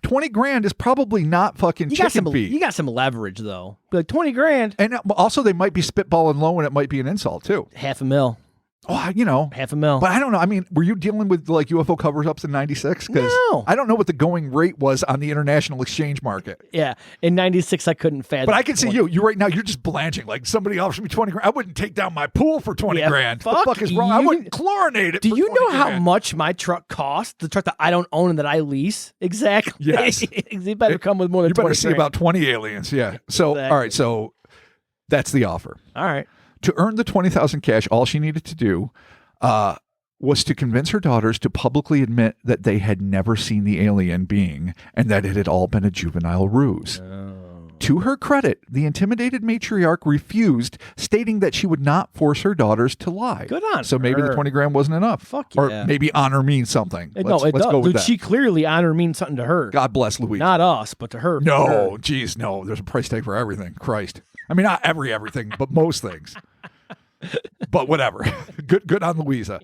20 grand is probably not fucking chicken feed. You got some leverage, though. Like 20 grand. And also, they might be spitballing low, and it might be an insult, too. $500,000. Oh, $500,000. But I don't know. I mean, were you dealing with like UFO cover-ups in 96? No. I don't know what the going rate was on the international exchange market. Yeah. In 96, I couldn't fathom. But I can see you. You right now, you're just blanching. Like, somebody offers me 20 grand. I wouldn't take down my pool for 20 grand. What the fuck is wrong? I wouldn't chlorinate it. Do you know how grand. much my truck costs? The truck that I don't own and that I lease? Exactly. Yes. You better come with more than 20 You better see about 20 aliens. Yeah. So, Exactly. all right. So, that's the offer. All right. To earn the $20,000 cash, all she needed to do was to convince her daughters to publicly admit that they had never seen the alien being and that it had all been a juvenile ruse. To her credit, the intimidated matriarch refused, stating that she would not force her daughters to lie. Good on So maybe her. the 20 grand wasn't enough. Fuck yeah. Or maybe honor means something. Let's It does. go with Dude, that. she clearly honor means something to her. God bless Louise. Not us, but to her. No, geez, no. There's a price tag for everything. Christ. I mean, not everything, but most things. But whatever. Good on Louisa.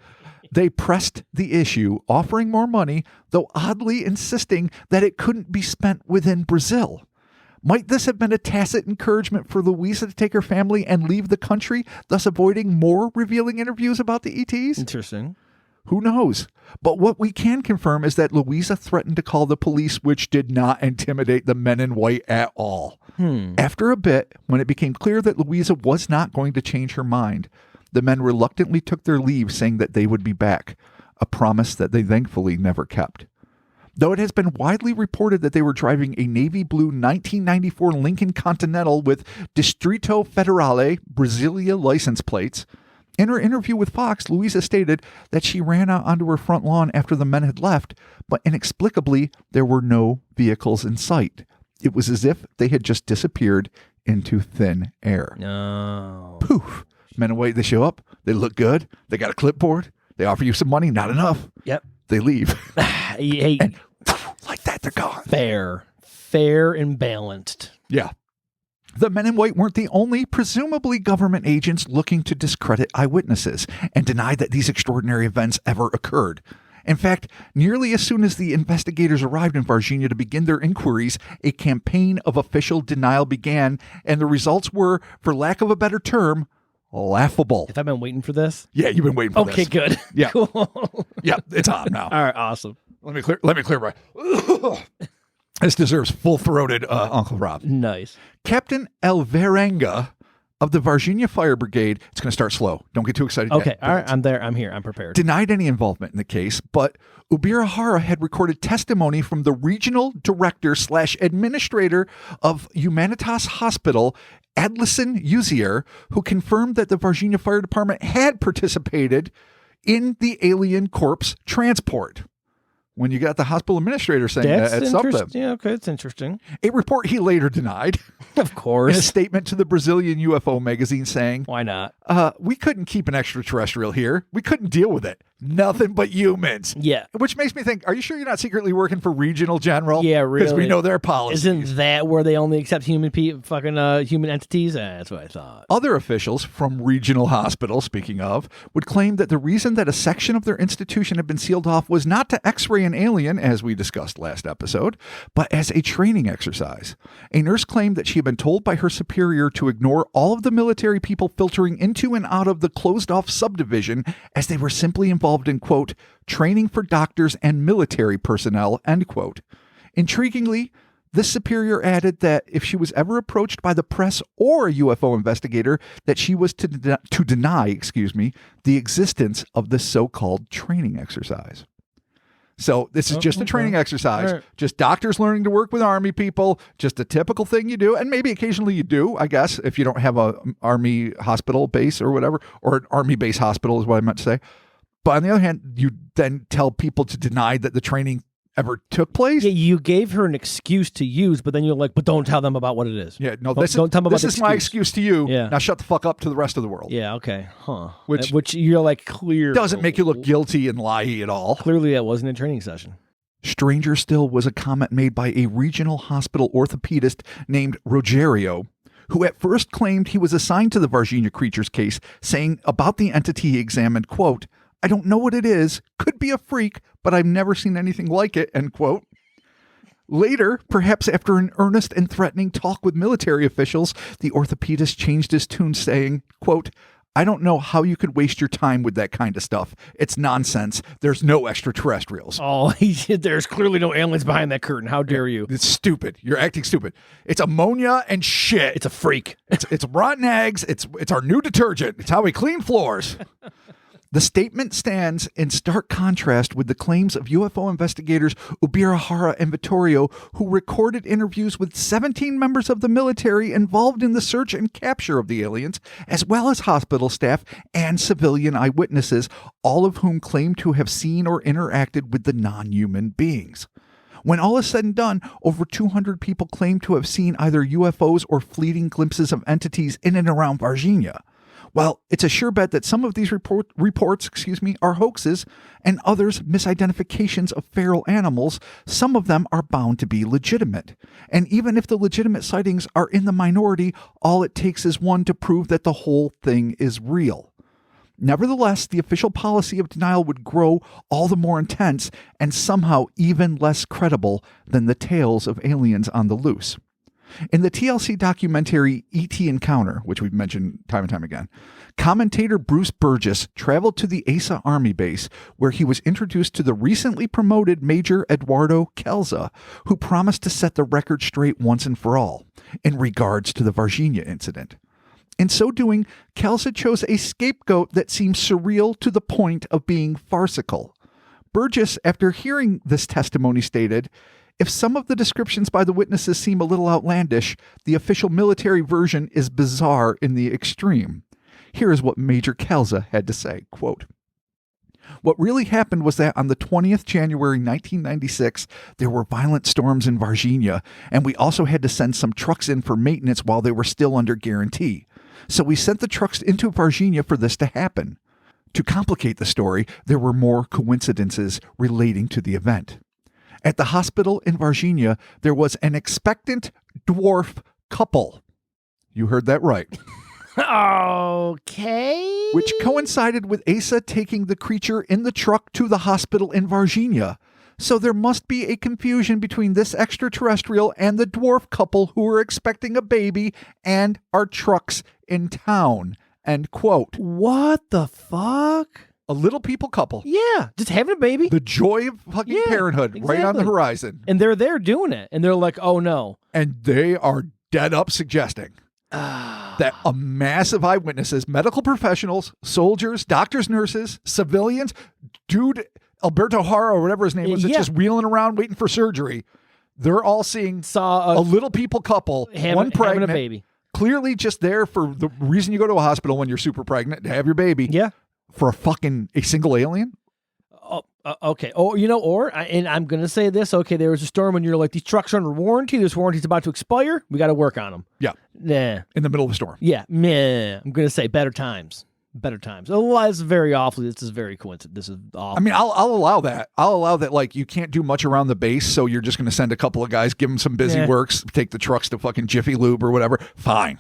They pressed the issue, offering more money, though oddly insisting that it couldn't be spent within Brazil. Might this have been a tacit encouragement for Louisa to take her family and leave the country, thus avoiding more revealing interviews about the ETs? Interesting. Who knows? But what we can confirm is that Louisa threatened to call the police, which did not intimidate the men in white at all. After a bit, when it became clear that Louisa was not going to change her mind, the men reluctantly took their leave, saying that they would be back, a promise that they thankfully never kept. Though it has been widely reported that they were driving a navy blue 1994 Lincoln Continental with Distrito Federale Brasilia license plates, in her interview with Fox, Louisa stated that she ran out onto her front lawn after the men had left, but inexplicably, there were no vehicles in sight. It was as if they had just disappeared into thin air. No. Poof. Men and white, they show up. They look good. They got a clipboard. They offer you some money. Not enough. Yep. They leave. Hey, And like that, they're gone. Fair and balanced. Yeah. The men in white weren't the only, presumably government agents looking to discredit eyewitnesses and deny that these extraordinary events ever occurred. In fact, nearly as soon as the investigators arrived in Varginha to begin their inquiries, a campaign of official denial began, and the results were, for lack of a better term, laughable. If I've been waiting for this? Yeah, you've been waiting for this. Okay, good. Yeah. Cool. Yeah, it's on now. All right, awesome. Let me clear my... This deserves full-throated Uncle Rob. Nice. Captain Alvarenga of the Varginha Fire Brigade, it's going to start slow. Don't get too excited Okay, yet. all right, I'm there. I'm here. I'm prepared. Denied any involvement in the case, but Ubirahara had recorded testimony from the regional director / administrator of Humanitas Hospital Adlison Uzier, who confirmed that the Varginha Fire Department had participated in the alien corpse transport. When you got the hospital administrator saying that's something. Yeah, okay, it's interesting. A report he later denied. Of course. In a statement to the Brazilian UFO magazine saying, why not? We couldn't keep an extraterrestrial here. We couldn't deal with it. Nothing but humans. Yeah. Which makes me think, are you sure you're not secretly working for Regional General? Yeah, really. Because we know their policies. Isn't that where they only accept human human entities? That's what I thought. Other officials from regional hospitals, speaking of, would claim that the reason that a section of their institution had been sealed off was not to x-ray an alien, as we discussed last episode, but as a training exercise. A nurse claimed that she had been told by her superior to ignore all of the military people filtering into and out of the closed-off subdivision as they were simply involved in, quote, training for doctors and military personnel, end quote. Intriguingly, this superior added that if she was ever approached by the press or a UFO investigator, that she was to deny the existence of this so-called training exercise. So this is just a training exercise, right. Just doctors learning to work with Army people, just a typical thing you do. And maybe occasionally you do, I guess, if you don't have an Army hospital base or whatever, or an Army base hospital is what I meant to say. But on the other hand, you then tell people to deny that the training ever took place. Yeah, you gave her an excuse to use, but then you're like, but don't tell them about what it is. Yeah, no, this is my excuse to you. Yeah. Now shut the fuck up to the rest of the world. Yeah, okay. Huh. Which you're like, clear. Doesn't make you look guilty and lie-y at all. Clearly that wasn't a training session. Stranger still was a comment made by a regional hospital orthopedist named Rogerio, who at first claimed he was assigned to the Varginha creatures case, saying about the entity he examined, quote, I don't know what it is, could be a freak, but I've never seen anything like it, end quote. Later, perhaps after an earnest and threatening talk with military officials, the orthopedist changed his tune, saying, quote, I don't know how you could waste your time with that kind of stuff. It's nonsense. There's no extraterrestrials. Oh, there's clearly no aliens behind that curtain. How dare you? It's stupid. You're acting stupid. It's ammonia and shit. It's a freak. It's rotten eggs. It's our new detergent. It's how we clean floors. The statement stands in stark contrast with the claims of UFO investigators Ubirahara and Vittorio, who recorded interviews with 17 members of the military involved in the search and capture of the aliens, as well as hospital staff and civilian eyewitnesses, all of whom claim to have seen or interacted with the non-human beings. When all is said and done, over 200 people claim to have seen either UFOs or fleeting glimpses of entities in and around Varginha. While it's a sure bet that some of these reports are hoaxes and others misidentifications of feral animals, some of them are bound to be legitimate. And even if the legitimate sightings are in the minority, all it takes is one to prove that the whole thing is real. Nevertheless, the official policy of denial would grow all the more intense and somehow even less credible than the tales of aliens on the loose. In the TLC documentary E.T. Encounter, which we've mentioned time and time again, commentator Bruce Burgess traveled to the Asa Army Base, where he was introduced to the recently promoted Major Eduardo Kelza, who promised to set the record straight once and for all in regards to the Varginha incident. In so doing, Kelza chose a scapegoat that seemed surreal to the point of being farcical. Burgess, after hearing this testimony, stated, if some of the descriptions by the witnesses seem a little outlandish, the official military version is bizarre in the extreme. Here is what Major Kelza had to say, quote, what really happened was that on the 20th January 1996, there were violent storms in Varginha, and we also had to send some trucks in for maintenance while they were still under guarantee. So we sent the trucks into Varginha for this to happen. To complicate the story, there were more coincidences relating to the event. At the hospital in Varginha, there was an expectant dwarf couple. You heard that right. Okay. Which coincided with Asa taking the creature in the truck to the hospital in Varginha. So there must be a confusion between this extraterrestrial and the dwarf couple who were expecting a baby and our trucks in town. End quote. What the fuck? A little people couple. Yeah, just having a baby. The joy of fucking parenthood right on the horizon. And they're there doing it. And they're like, oh no. And they are dead up suggesting that a massive eyewitnesses, medical professionals, soldiers, doctors, nurses, civilians, dude, Alberto Hara or whatever his name was, that's just wheeling around waiting for surgery. They're all seeing a little people couple, one pregnant, having a baby. Clearly just there for the reason you go to a hospital when you're super pregnant to have your baby. Yeah. For a single alien? Okay. Oh, and I'm going to say this. Okay, there was a storm when you're like, these trucks are under warranty. This warranty's about to expire. We got to work on them. Yeah. Nah. In the middle of a storm. Yeah. Meh. I'm going to say better times. Better times. Otherwise, very awfully, this is very coincident. This is awful. I mean, I'll allow that. I'll allow that, like, you can't do much around the base, so you're just going to send a couple of guys, give them some busy works, take the trucks to fucking Jiffy Lube or whatever. Fine.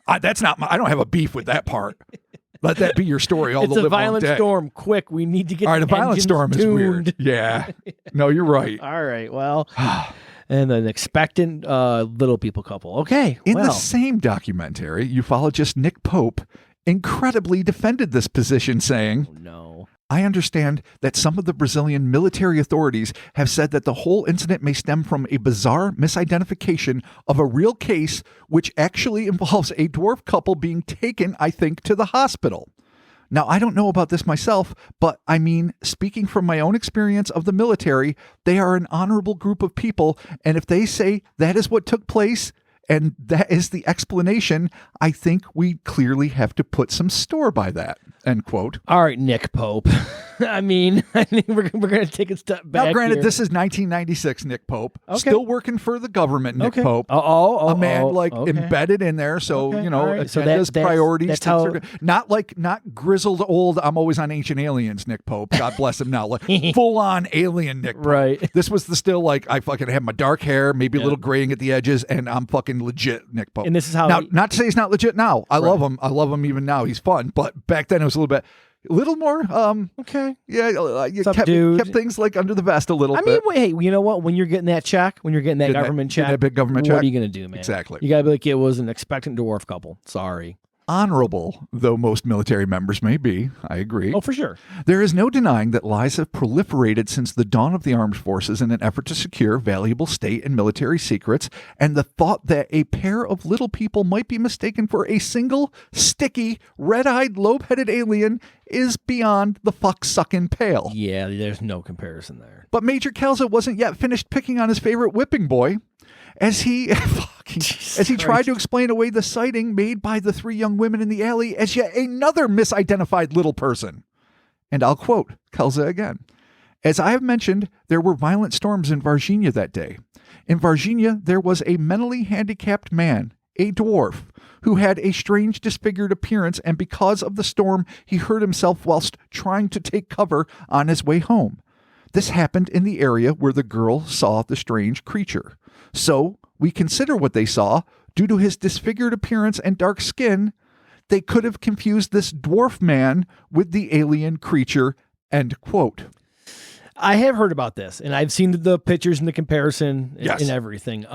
I don't have a beef with that part. Let that be your story all the live long day. It's a violent storm. Quick, we need to get all right, a violent storm tuned. is weird. Yeah. No, you're right. All right, well, and an expectant little people couple. Okay, In the same documentary, ufologist Nick Pope incredibly defended this position, saying, oh, no. I understand that some of the Brazilian military authorities have said that the whole incident may stem from a bizarre misidentification of a real case, which actually involves a dwarf couple being taken, I think, to the hospital. Now, I don't know about this myself, but I mean, speaking from my own experience of the military, they are an honorable group of people, and if they say that is what took place, and that is the explanation, I think we clearly have to put some store by that. End quote. All right, Nick Pope. I think we're going to take a step back. Now, granted, here. this is 1996, Nick Pope. Okay. Still working for the government, Nick Pope. A man embedded in there, so right. agendas, priorities. That's how... not grizzled old. I'm always on Ancient Aliens, Nick Pope. God bless him now. Like full on alien, Nick Pope. Right. This was still like I fucking have my dark hair, maybe a little graying at the edges, and I'm fucking legit, Nick Pope. And this is how. Now, not to say he's not legit now. I love him. I love him even now. He's fun, but back then it was a little more okay. Yeah, you kept things like under the vest a little bit. I mean, hey, you know what? When you're getting that check, when you're getting that government check, that big government check, what are you going to do, man? Exactly. You got to be like, it was an expectant dwarf couple. Sorry. Honorable though most military members may be, I agree. Oh, for sure. There is no denying that lies have proliferated since the dawn of the armed forces in an effort to secure valuable state and military secrets, and the thought that a pair of little people might be mistaken for a single, sticky, red-eyed, lobe-headed alien is beyond the fuck-sucking pale. Yeah, there's no comparison there. But Major Kelza wasn't yet finished picking on his favorite whipping boy as he tried to explain away the sighting made by the three young women in the alley as yet another misidentified little person. And I'll quote Kelza again. As I have mentioned, there were violent storms in Varginha that day. In Varginha, there was a mentally handicapped man, a dwarf, who had a strange disfigured appearance, and because of the storm, he hurt himself whilst trying to take cover on his way home. This happened in the area where the girl saw the strange creature. So, we consider what they saw. Due to his disfigured appearance and dark skin, they could have confused this dwarf man with the alien creature, end quote. I have heard about this, and I've seen the pictures and the comparison and everything.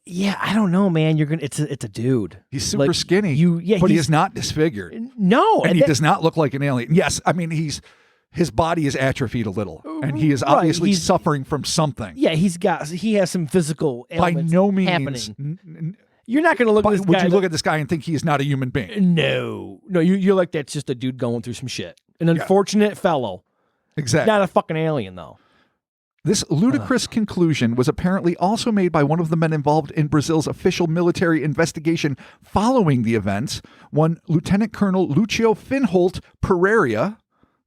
Yeah, I don't know, man. It's a dude. He's super skinny, but he is not disfigured. No. And he does not look like an alien. Yes, I mean, his body is atrophied a little, and he is obviously suffering from something. Yeah, he has some physical ailments by no means happening. You're not going to look at this guy. Would you look at this guy and think he is not a human being? No. You're like, that's just a dude going through some shit. An unfortunate fellow. Exactly. Not a fucking alien, though. This ludicrous conclusion was apparently also made by one of the men involved in Brazil's official military investigation following the events, one Lieutenant Colonel Lucio Finholt Pereira,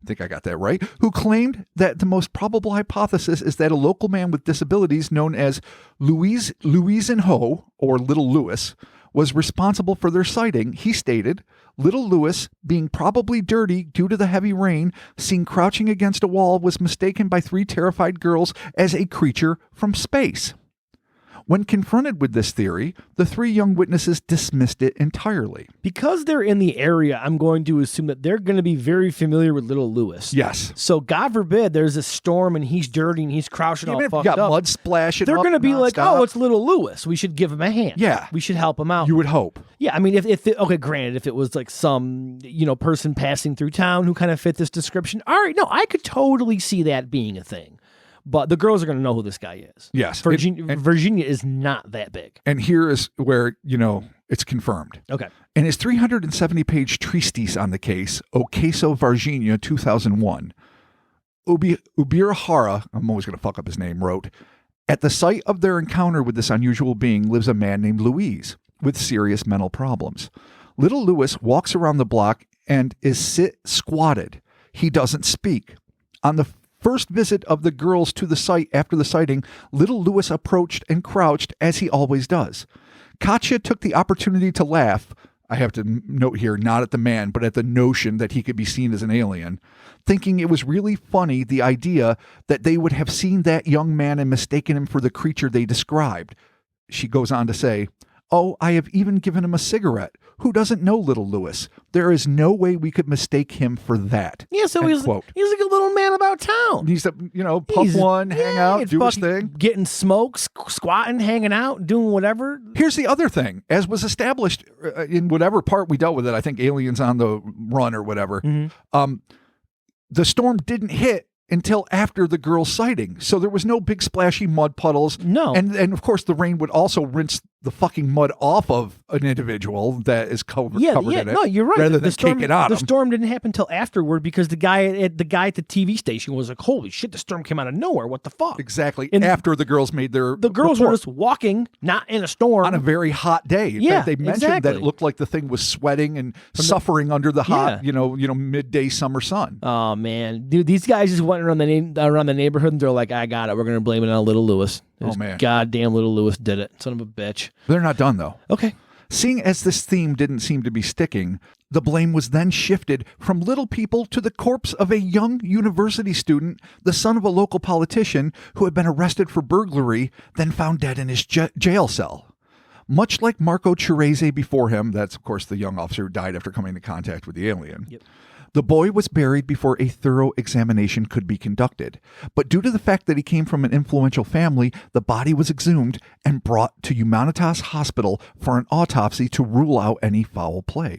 I think I got that right, who claimed that the most probable hypothesis is that a local man with disabilities known as Luisenho, or Little Louis, was responsible for their sighting. He stated, Little Louis, being probably dirty due to the heavy rain, seen crouching against a wall, was mistaken by three terrified girls as a creature from space. When confronted with this theory, the three young witnesses dismissed it entirely. Because they're in the area, I'm going to assume that they're going to be very familiar with Little Louis. Yes. So God forbid there's a storm and he's dirty and he's crouching all fucked up. Got mud splashing. They're going to be like, oh, it's Little Louis. We should give him a hand. Yeah. We should help him out. You would hope. Yeah, I mean, granted, if it was like some, person passing through town who kind of fit this description, all right, no, I could totally see that being a thing. But the girls are going to know who this guy is. Yes. Virginia is not that big. And here is where, it's confirmed. Okay. In his 370-page treatise on the case, O Caso Varginha 2001, Ubirahara, I'm always going to fuck up his name, wrote, at the site of their encounter with this unusual being lives a man named Luis. with serious mental problems. Little Lewis walks around the block and is squatted. He doesn't speak. On the first visit of the girls to the site after the sighting, little Lewis approached and crouched as he always does. Katya took the opportunity to laugh. I have to note here, not at the man, but at the notion that he could be seen as an alien, thinking it was really funny, the idea that they would have seen that young man and mistaken him for the creature they described. She goes on to say, "Oh, I have even given him a cigarette. Who doesn't know little Lewis? There is no way we could mistake him for that." Yeah, so he's like a little man about town. He's to, puff one, hang out, do his thing. Getting smokes, squatting, hanging out, doing whatever. Here's the other thing. As was established in whatever part we dealt with it, I think Aliens on the Run or whatever, the storm didn't hit until after the girl's sighting. So there was no big splashy mud puddles. No. And of course the rain would also rinse the fucking mud off of an individual that is covered in it. No, you're right. Rather than kick it on the them. storm didn't happen until afterward because the guy at the TV station was like, "Holy shit, the storm came out of nowhere. What the fuck?" Exactly. And after the girls made their The girls report. were just walking, not in a storm. On a very hot day. In fact, they mentioned that it looked like the thing was sweating and suffering under the hot, midday summer sun. Oh man, dude, these guys just went around the neighborhood and they're like, "I got it. We're gonna blame it on little Lewis." Oh man, goddamn little Lewis did it. Son of a bitch. They're not done though. Okay. Seeing as this theme didn't seem to be sticking, the blame was then shifted from little people to the corpse of a young university student, the son of a local politician who had been arrested for burglary, then found dead in his jail cell. Much like Marco Cerese before him, that's of course the young officer who died after coming into contact with the alien. Yep. The boy was buried before a thorough examination could be conducted. But due to the fact that he came from an influential family, the body was exhumed and brought to Humanitas Hospital for an autopsy to rule out any foul play.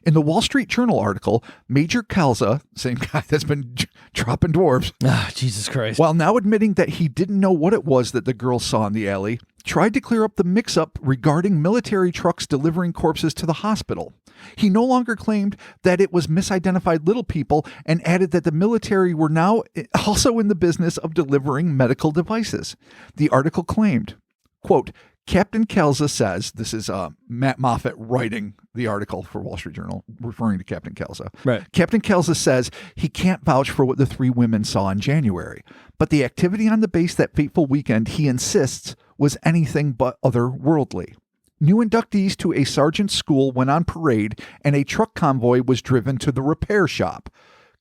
In the Wall Street Journal article, Major Calza, same guy that's been dropping dwarves, Jesus Christ, while now admitting that he didn't know what it was that the girls saw in the alley, tried to clear up the mix-up regarding military trucks delivering corpses to the hospital. He no longer claimed that it was misidentified little people and added that the military were now also in the business of delivering medical devices. The article claimed, quote, Captain Calza says, this is Matt Moffat writing the article for Wall Street Journal, referring to Captain Calza. Right. Captain Calza says he can't vouch for what the three women saw in January, but the activity on the base that fateful weekend, he insists, was anything but otherworldly. New inductees to a sergeant's school went on parade, and a truck convoy was driven to the repair shop.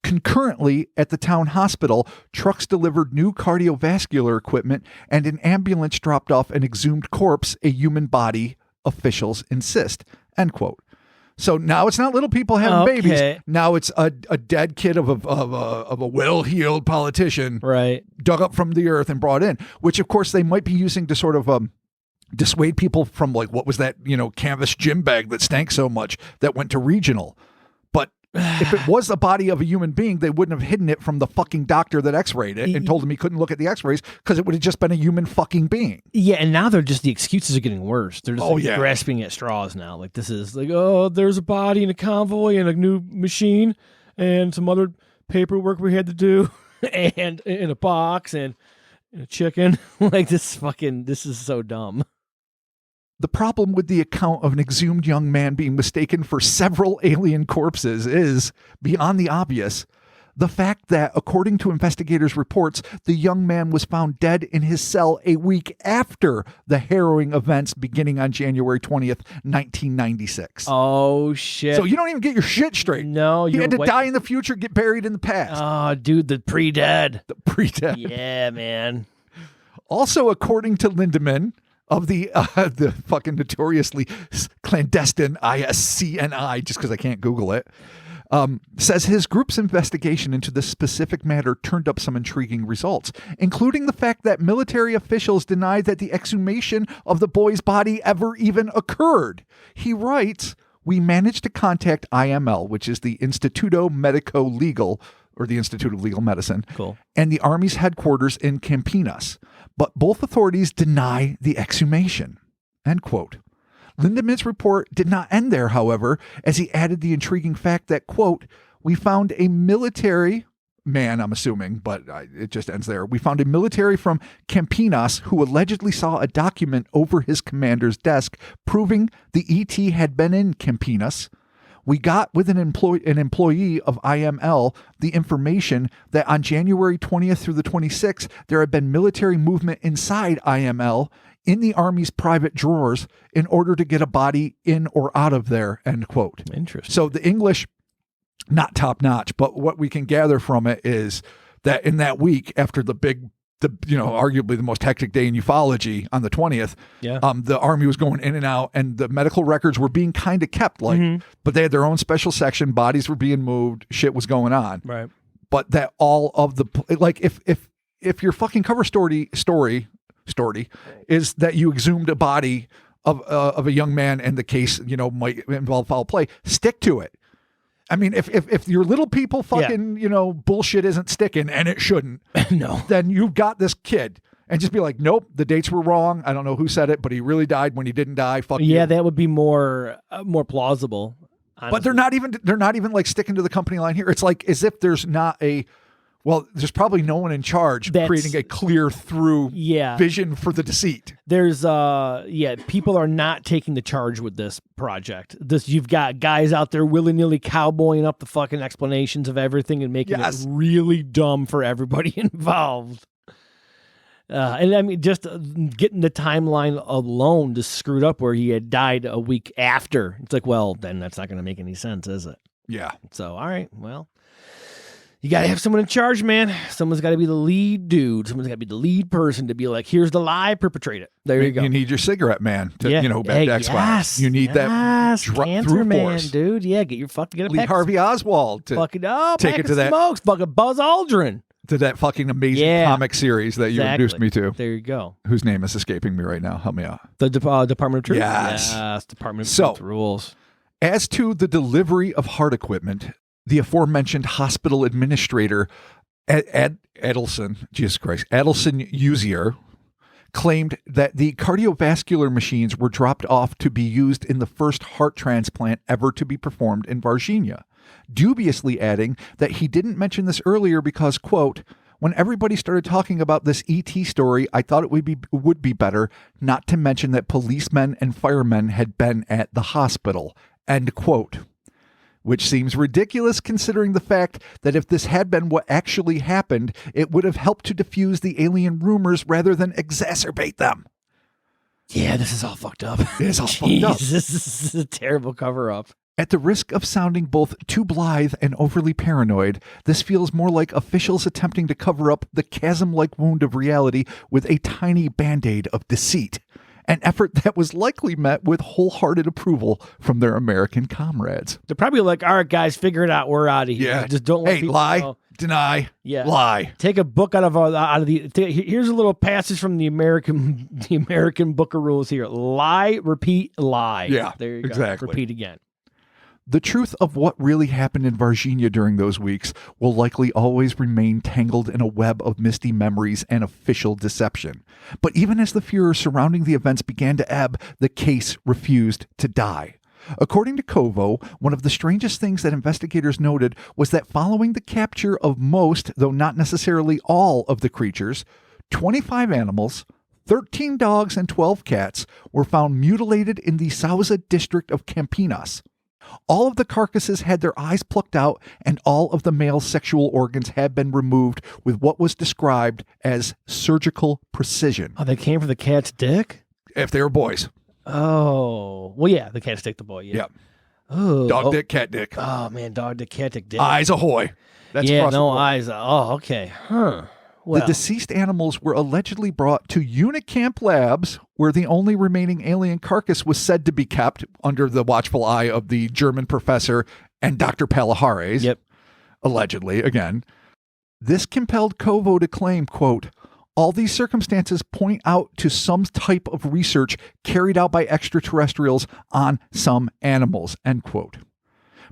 Concurrently, at the town hospital, trucks delivered new cardiovascular equipment, and an ambulance dropped off an exhumed corpse, a human body, officials insist. End quote. So now it's not little people having babies. Now it's a dead kid of a well-heeled politician, right, dug up from the earth and brought in, which of course they might be using to sort of dissuade people from, like, what was that, canvas gym bag that stank so much that went to regional. But if it was the body of a human being, they wouldn't have hidden it from the fucking doctor that x-rayed it and told him he couldn't look at the x-rays because it would have just been a human fucking being. Yeah, and now the excuses are getting worse. They're just grasping at straws now. Like, this is like, oh, there's a body in a convoy and a new machine and some other paperwork we had to do and in a box and a chicken. Like, this is so dumb. The problem with the account of an exhumed young man being mistaken for several alien corpses is, beyond the obvious, the fact that, according to investigators' reports, the young man was found dead in his cell a week after the harrowing events beginning on January 20th, 1996. Oh, shit. So you don't even get your shit straight. No, he had to die in the future, get buried in the past. Oh, dude, the pre-dead. The pre-dead. Yeah, man. Also, according to Lindemann, of the fucking notoriously clandestine ISCNI, just because I can't Google it, says his group's investigation into this specific matter turned up some intriguing results, including the fact that military officials denied that the exhumation of the boy's body ever even occurred. He writes, "We managed to contact IML, which is the Instituto Medico Legal, or the Institute of Legal Medicine, cool, and the Army's headquarters in Campinas, but both authorities deny the exhumation." End quote. Lindemann's report did not end there, however, as he added the intriguing fact that, quote, "We found a military man, I'm assuming, but it just ends there. We found a military from Campinas who allegedly saw a document over his commander's desk proving the ET had been in Campinas. We got with an employee of IML the information that on January 20th through the 26th, there had been military movement inside IML in the Army's private drawers in order to get a body in or out of there, end quote. Interesting. So the English, not top notch, but what we can gather from it is that in that week after arguably the most hectic day in ufology on the 20th, the Army was going in and out and the medical records were being kind of kept but they had their own special section, bodies were being moved, shit was going on. Right. But that all of the, like if your fucking cover story is that you exhumed a body of a young man and the case, might involve foul play, stick to it. I mean, if your little people fucking, bullshit isn't sticking, and it shouldn't, no, then you've got this kid. And just be like, nope, the dates were wrong. I don't know who said it, but he really died when he didn't die. Fuck you. Yeah, that would be more plausible. Honestly. But they're not even like sticking to the company line here. It's like as if there's not there's probably no one in charge creating a clear through vision for the deceit. There's people are not taking the charge with this project. You've got guys out there willy-nilly cowboying up the fucking explanations of everything and making it really dumb for everybody involved. And I mean, just getting the timeline alone just screwed up where he had died a week after. It's like, well, then that's not going to make any sense, is it? Yeah. So, all right, well. You got to have someone in charge, man. Someone's got to be the lead dude. Someone's got to be the lead person to be like, here's the lie, perpetrate it. There you go. You need your cigarette man to, hey, X-Files. You need that cancer through man, force. Dude. Yeah, get a Lee Harvey Oswald to take it to that. Smokes, fucking Buzz Aldrin. To that fucking amazing comic series that you introduced me to. There you go. Whose name is escaping me right now. Help me out. The Department of Truth? Yes. Department of Truth rules. As to the delivery of heart equipment, the aforementioned hospital administrator, Adelson Uzier, claimed that the cardiovascular machines were dropped off to be used in the first heart transplant ever to be performed in Varginha, dubiously adding that he didn't mention this earlier because, quote, when everybody started talking about this ET story, I thought it would be better not to mention that policemen and firemen had been at the hospital, end quote. Which seems ridiculous considering the fact that if this had been what actually happened, it would have helped to diffuse the alien rumors rather than exacerbate them. Yeah, this is all fucked up. It is all fucked up. This is a terrible cover-up. At the risk of sounding both too blithe and overly paranoid, this feels more like officials attempting to cover up the chasm-like wound of reality with a tiny band-aid of deceit. An effort that was likely met with wholehearted approval from their American comrades. They're probably like, all right, guys, figure it out. We're out of here. Yeah. Just don't let people lie, know. deny, lie. Take a book out of here's a little passage from the American Book of Rules here. Lie, repeat, lie. Yeah, there you go. Exactly. Repeat again. The truth of what really happened in Varginha during those weeks will likely always remain tangled in a web of misty memories and official deception. But even as the furor surrounding the events began to ebb, the case refused to die. According to Kovo, one of the strangest things that investigators noted was that following the capture of most, though not necessarily all, of the creatures, 25 animals, 13 dogs, and 12 cats were found mutilated in the Sauza district of Campinas. All of the carcasses had their eyes plucked out, and all of the male sexual organs had been removed with what was described as surgical precision. Oh, they came for the cat's dick? If they were boys. Oh. Well, yeah, the cat's dick, the boy, yeah. Yep. Oh, dog dick, cat dick. Oh, man, dog dick, cat dick. Eyes ahoy. That's eyes. Oh, okay. Huh. Well. The deceased animals were allegedly brought to Unicamp Labs, where the only remaining alien carcass was said to be kept under the watchful eye of the German professor and Dr. Palahares. Yep. Allegedly, again. This compelled Kovo to claim, quote, all these circumstances point out to some type of research carried out by extraterrestrials on some animals, end quote.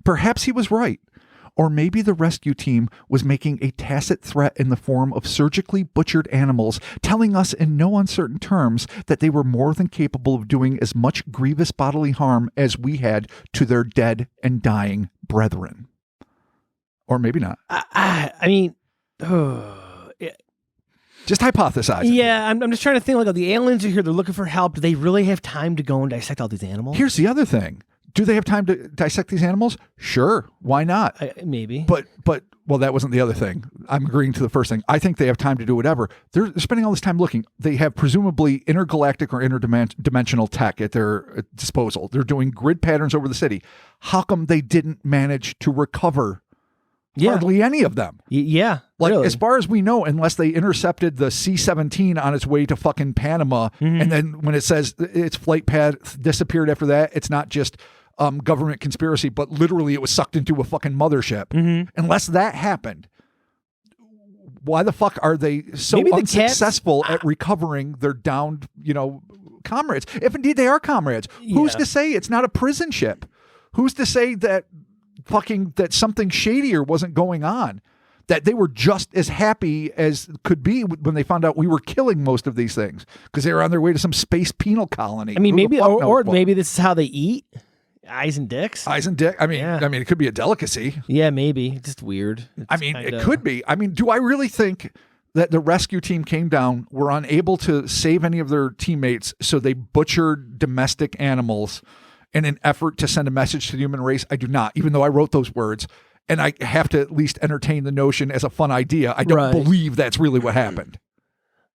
Perhaps he was right. Or maybe the rescue team was making a tacit threat in the form of surgically butchered animals, telling us in no uncertain terms that they were more than capable of doing as much grievous bodily harm as we had to their dead and dying brethren. Or maybe not. I mean, Just hypothesizing. Yeah, I'm just trying to think, like, the aliens are here, they're looking for help. Do they really have time to go and dissect all these animals? Here's the other thing. Do they have time to dissect these animals? Sure. Why not? Maybe. But well, that wasn't the other thing. I'm agreeing to the first thing. I think they have time to do whatever. They're spending all this time looking. They have presumably intergalactic or interdimensional tech at their disposal. They're doing grid patterns over the city. How come they didn't manage to recover hardly any of them? Yeah. Like, really. as far as we know, unless they intercepted the C-17 on its way to fucking Panama, and then when it says its flight path disappeared after that, it's not just government conspiracy, but literally it was sucked into a fucking mothership. Unless that happened, why the fuck are they so unsuccessful at recovering their downed, comrades? If indeed they are comrades, who's to say it's not a prison ship? Who's to say that that something shadier wasn't going on? That they were just as happy as could be when they found out we were killing most of these things because they were on their way to some space penal colony. I mean, maybe, or maybe this is how they eat. Eyes and dicks. Eyes and dick. I mean, it could be a delicacy. Yeah, maybe. Just weird. It could be. I mean, do I really think that the rescue team came down, were unable to save any of their teammates, so they butchered domestic animals in an effort to send a message to the human race? I do not, even though I wrote those words. And I have to at least entertain the notion as a fun idea. I don't believe that's really what happened.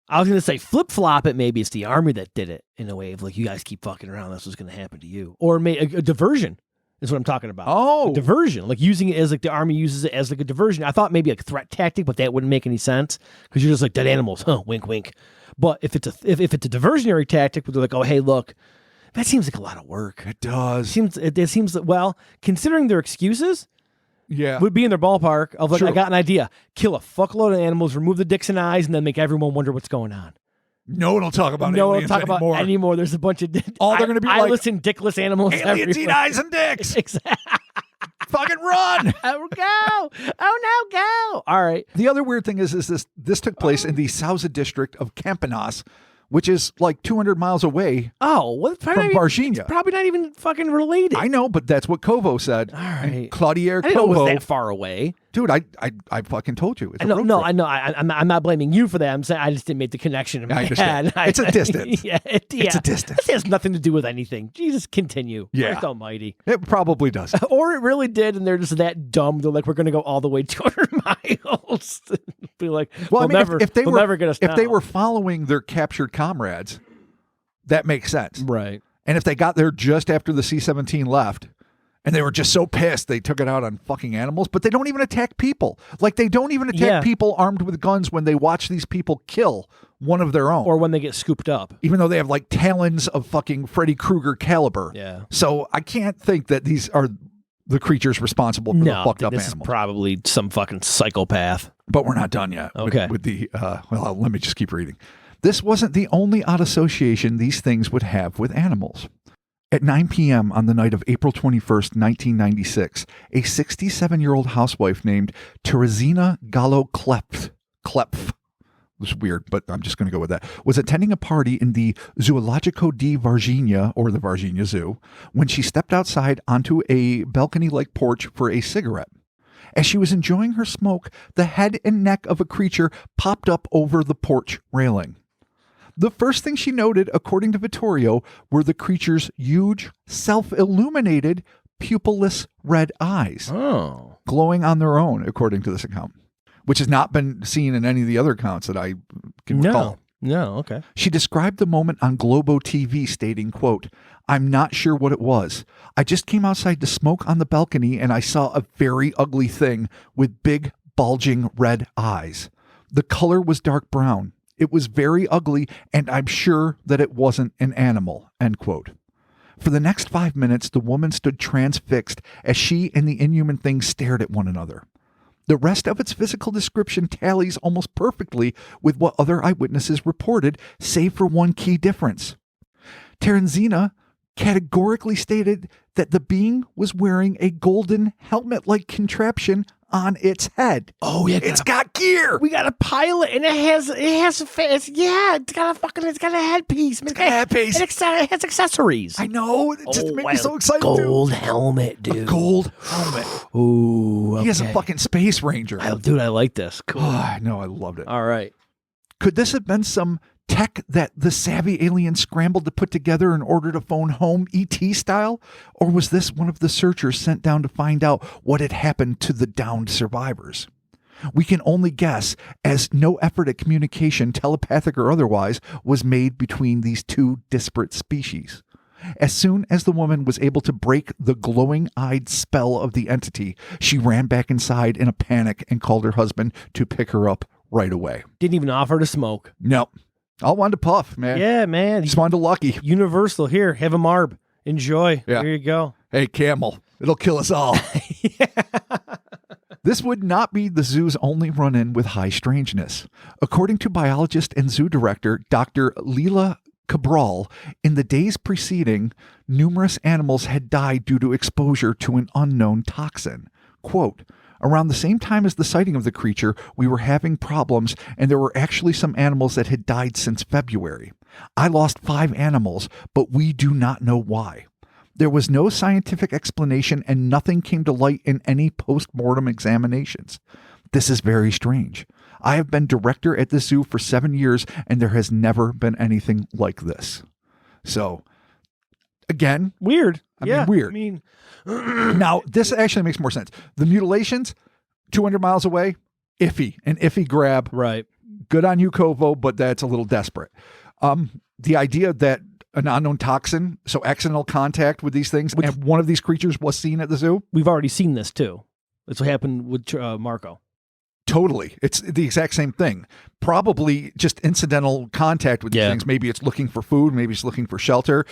I was going to say flip-flop it. Maybe it's the army that did it in a way of like, you guys keep fucking around. That's what's going to happen to you. Or a diversion is what I'm talking about. Oh. A diversion. Like using it as like the army uses it as like a diversion. I thought maybe like a threat tactic, but that wouldn't make any sense because you're just like dead animals. Huh, wink, wink. But if it's a diversionary tactic, where they're like, oh, hey, look, that seems like a lot of work. It does. It seems that, well, considering their excuses, would be in their ballpark of like, True. I got an idea. Kill a fuckload of animals, remove the dicks and eyes, and then make everyone wonder what's going on. No one will talk about aliens anymore. There's a bunch of all they're going to be eyeless and dickless animals. Aliens eat eyes and dicks. Exactly. Fucking run. Oh, go. Oh, no, go. All right. The other weird thing is this took place in the Sauza district of Campinas, which is like 200 miles away from Varginha. It's probably not even fucking related. I know, but that's what Kovo said. All right. Claudier Kovo. I didn't know it was that far away. Dude, I fucking told you. I know. I'm not blaming you for that. I'm saying I just didn't make the connection in my head. It's a distance. It's a distance. This has nothing to do with anything. Jesus, continue. Yeah. Christ almighty. It probably does. Or it really did, and they're just that dumb. They're like, we're going to go all the way 200 miles. Be like, well, if they were following their captured comrades, that makes sense. Right. And if they got there just after the C-17 left, and they were just so pissed they took it out on fucking animals, but they don't even attack people. Like, they don't even attack people armed with guns when they watch these people kill one of their own. Or when they get scooped up. Even though they have like talons of fucking Freddy Krueger caliber. Yeah. So I can't think that these are the creatures responsible for the fucked up this animals. Is probably some fucking psychopath. But we're not done yet. Okay. With the, let me just keep reading. This wasn't the only odd association these things would have with animals. At 9 p.m. on the night of April 21st, 1996, a 67-year-old housewife named Teresina Gallo Klepf, it was weird, but I'm just going to go with that, was attending a party in the Zoologico di Varginha, or the Varginha Zoo, when she stepped outside onto a balcony-like porch for a cigarette. As she was enjoying her smoke, the head and neck of a creature popped up over the porch railing. The first thing she noted, according to Vittorio, were the creature's huge, self-illuminated, pupilless red eyes, glowing on their own, according to this account, which has not been seen in any of the other accounts that I can recall. No, okay. She described the moment on Globo TV, stating, quote, "I'm not sure what it was. I just came outside to smoke on the balcony and I saw a very ugly thing with big, bulging red eyes. The color was dark brown. It was very ugly, and I'm sure that it wasn't an animal," end quote. For the next 5 minutes, the woman stood transfixed as she and the inhuman thing stared at one another. The rest of its physical description tallies almost perfectly with what other eyewitnesses reported, save for one key difference. Teresina categorically stated that the being was wearing a golden helmet-like contraption on its head. Oh yeah, It's got gear. we got a pilot, and it's got a headpiece. It's got a headpiece. It has accessories. I know. It just made me so excited. Gold helmet, dude. A gold helmet. Ooh, He has a fucking Space Ranger. Dude, I like this. Cool. Oh, I know. I loved it. All right. Could this have been some tech that the savvy aliens scrambled to put together in order to phone home ET style? Or was this one of the searchers sent down to find out what had happened to the downed survivors? We can only guess, as no effort at communication, telepathic or otherwise, was made between these two disparate species. As soon as the woman was able to break the glowing-eyed spell of the entity, she ran back inside in a panic and called her husband to pick her up right away. Didn't even offer to smoke. No. All wanted to puff, man. Yeah, man. Just wanted to lucky. Universal. Here, have a marb. Enjoy. Yeah. Here you go. Hey, Camel, it'll kill us all. This would not be the zoo's only run-in with high strangeness. According to biologist and zoo director Dr. Leela Cabral, in the days preceding, numerous animals had died due to exposure to an unknown toxin. Quote, around the same time as the sighting of the creature, we were having problems, and there were actually some animals that had died since February. I lost 5 animals, but we do not know why. There was no scientific explanation, and nothing came to light in any post-mortem examinations. This is very strange. I have been director at the zoo for 7 years, and there has never been anything like this. So, again, Weird. Weird. Now, this actually makes more sense. The mutilations, 200 miles away, iffy. An iffy grab. Right. Good on you, Kovo, but that's a little desperate. The idea that an unknown toxin, so accidental contact with these things, and one of these creatures was seen at the zoo? We've already seen this, too. That's what happened with Marco. Totally. It's the exact same thing. Probably just incidental contact with these things. Maybe it's looking for food. Maybe it's looking for shelter.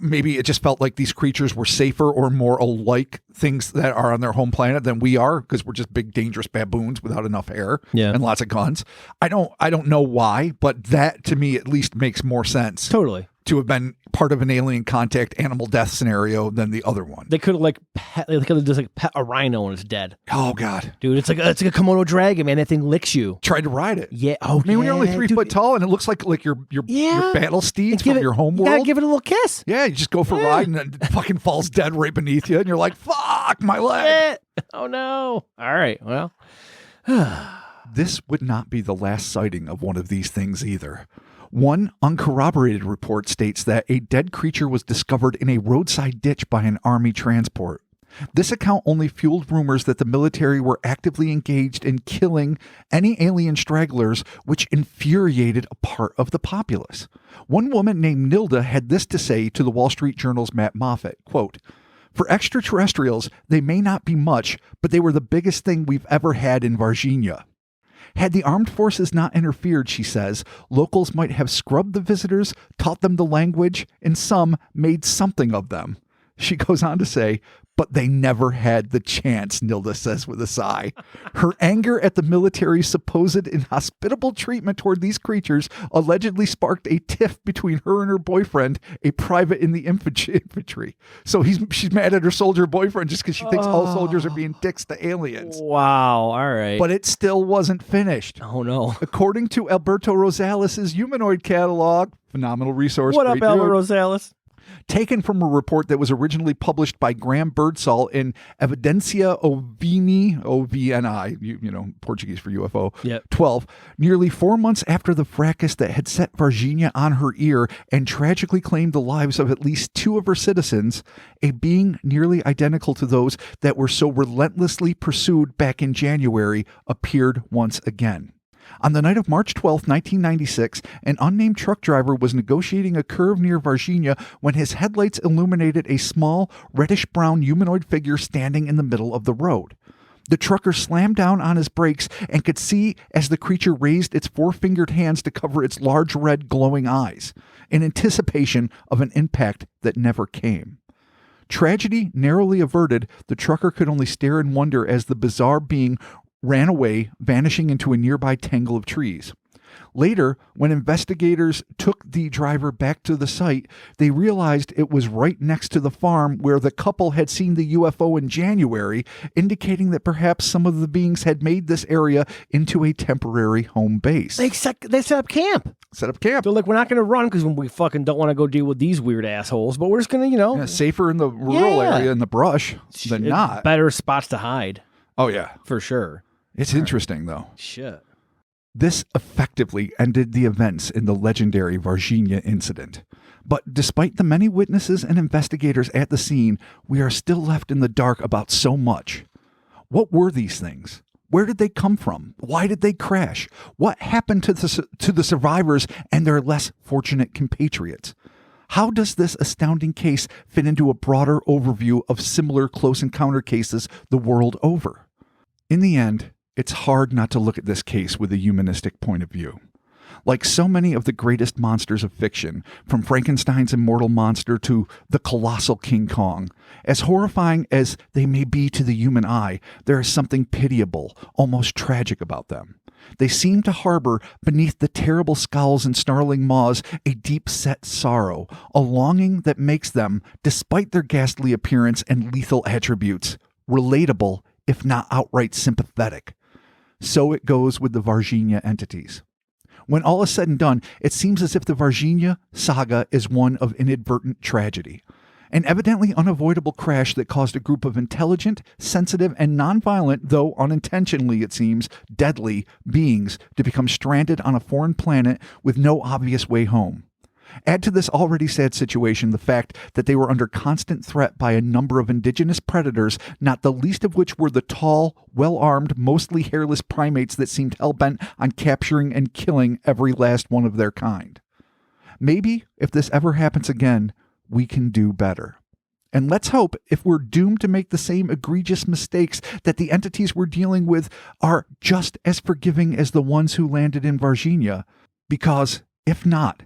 Maybe it just felt like these creatures were safer or more alike things that are on their home planet than we are, because we're just big, dangerous baboons without enough hair and lots of guns. I don't know why, but that to me at least makes more sense. Totally. To have been part of an alien contact animal death scenario than the other one. They could have just pet a rhino and it's dead. Oh God, dude, it's like a Komodo dragon, man. That thing licks you. Tried to ride it. Yeah. Oh, when you're only 3 foot tall and it looks like your battle steeds from your home world. You gotta give it a little kiss. Yeah, you just go for a ride and it fucking falls dead right beneath you, and you're like, "Fuck my leg." Oh no. All right. Well, this would not be the last sighting of one of these things either. One uncorroborated report states that a dead creature was discovered in a roadside ditch by an army transport. This account only fueled rumors that the military were actively engaged in killing any alien stragglers, which infuriated a part of the populace. One woman named Nilda had this to say to the Wall Street Journal's Matt Moffat, quote, "For extraterrestrials, they may not be much, but they were the biggest thing we've ever had in Varginha. Had the armed forces not interfered," she says, "locals might have scrubbed the visitors, taught them the language, and some made something of them." She goes on to say, "But they never had the chance," Nilda says with a sigh. Her anger at the military's supposed inhospitable treatment toward these creatures allegedly sparked a tiff between her and her boyfriend, a private in the infantry. So she's mad at her soldier boyfriend just because she thinks all soldiers are being dicks to aliens. Wow. All right. But it still wasn't finished. Oh, no. According to Alberto Rosales' humanoid catalog, phenomenal resource. What up, Alberto Rosales? Taken from a report that was originally published by Graham Birdsall in Evidencia Ovni, O-V-N-I, Portuguese for UFO, 12, nearly 4 months after the fracas that had set Varginha on her ear and tragically claimed the lives of at least 2 of her citizens, a being nearly identical to those that were so relentlessly pursued back in January appeared once again. On the night of March 12, 1996, an unnamed truck driver was negotiating a curve near Varginha when his headlights illuminated a small, reddish-brown humanoid figure standing in the middle of the road. The trucker slammed down on his brakes and could see as the creature raised its 4-fingered hands to cover its large red glowing eyes, in anticipation of an impact that never came. Tragedy narrowly averted, the trucker could only stare in wonder as the bizarre being ran away, vanishing into a nearby tangle of trees. Later, when investigators took the driver back to the site, they realized it was right next to the farm where the couple had seen the UFO in January, indicating that perhaps some of the beings had made this area into a temporary home base. They set up camp. Set up camp. They're like, we're not going to run because we fucking don't want to go deal with these weird assholes, but we're just going to, Yeah, safer in the rural area in the brush than not. Better spots to hide. Oh, yeah. For sure. It's interesting, though. Shit. This effectively ended the events in the legendary Varginha incident. But despite the many witnesses and investigators at the scene, we are still left in the dark about so much. What were these things? Where did they come from? Why did they crash? What happened to the survivors and their less fortunate compatriots? How does this astounding case fit into a broader overview of similar close encounter cases the world over? In the end, it's hard not to look at this case with a humanistic point of view. Like so many of the greatest monsters of fiction, from Frankenstein's immortal monster to the colossal King Kong, as horrifying as they may be to the human eye, there is something pitiable, almost tragic about them. They seem to harbor beneath the terrible scowls and snarling maws a deep-set sorrow, a longing that makes them, despite their ghastly appearance and lethal attributes, relatable, if not outright sympathetic. So it goes with the Varginha entities. When all is said and done, it seems as if the Varginha saga is one of inadvertent tragedy. An evidently unavoidable crash that caused a group of intelligent, sensitive, and nonviolent, though unintentionally it seems, deadly beings to become stranded on a foreign planet with no obvious way home. Add to this already sad situation the fact that they were under constant threat by a number of indigenous predators, not the least of which were the tall, well-armed, mostly hairless primates that seemed hell-bent on capturing and killing every last one of their kind. Maybe, if this ever happens again, we can do better. And let's hope, if we're doomed to make the same egregious mistakes, that the entities we're dealing with are just as forgiving as the ones who landed in Varginha, because, if not,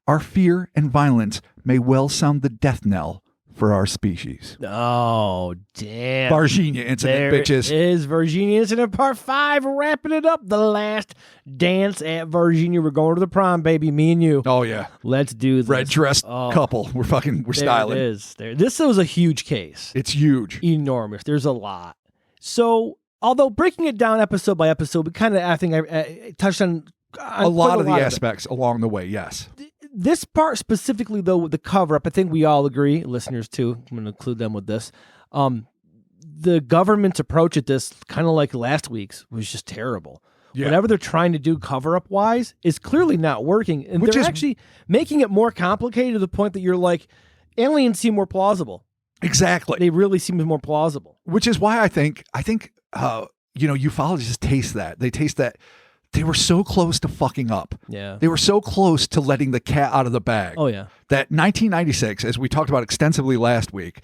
our fear and violence may well sound the death knell for our species. Oh, damn. Varginha incident, bitches. There is Varginha incident part 5, wrapping it up. The last dance at Varginha. We're going to the prom, baby, me and you. Oh, yeah. Let's do this. Red dressed couple. We're styling. It is. This was a huge case. It's huge. Enormous. There's a lot. So, although breaking it down episode by episode, we kind of, I think I touched on a lot of the aspects along the way, yes. This part specifically, though, with the cover-up, I think we all agree, listeners too, I'm going to include them with this, the government's approach at this, kind of like last week's, was just terrible. Yeah. Whatever they're trying to do cover-up-wise is clearly not working, and they're actually making it more complicated to the point that you're like, aliens seem more plausible. Exactly. They really seem more plausible. Which is why I think ufologists taste that. They taste that. They were so close to fucking up. Yeah. They were so close to letting the cat out of the bag. Oh, yeah. That 1996, as we talked about extensively last week,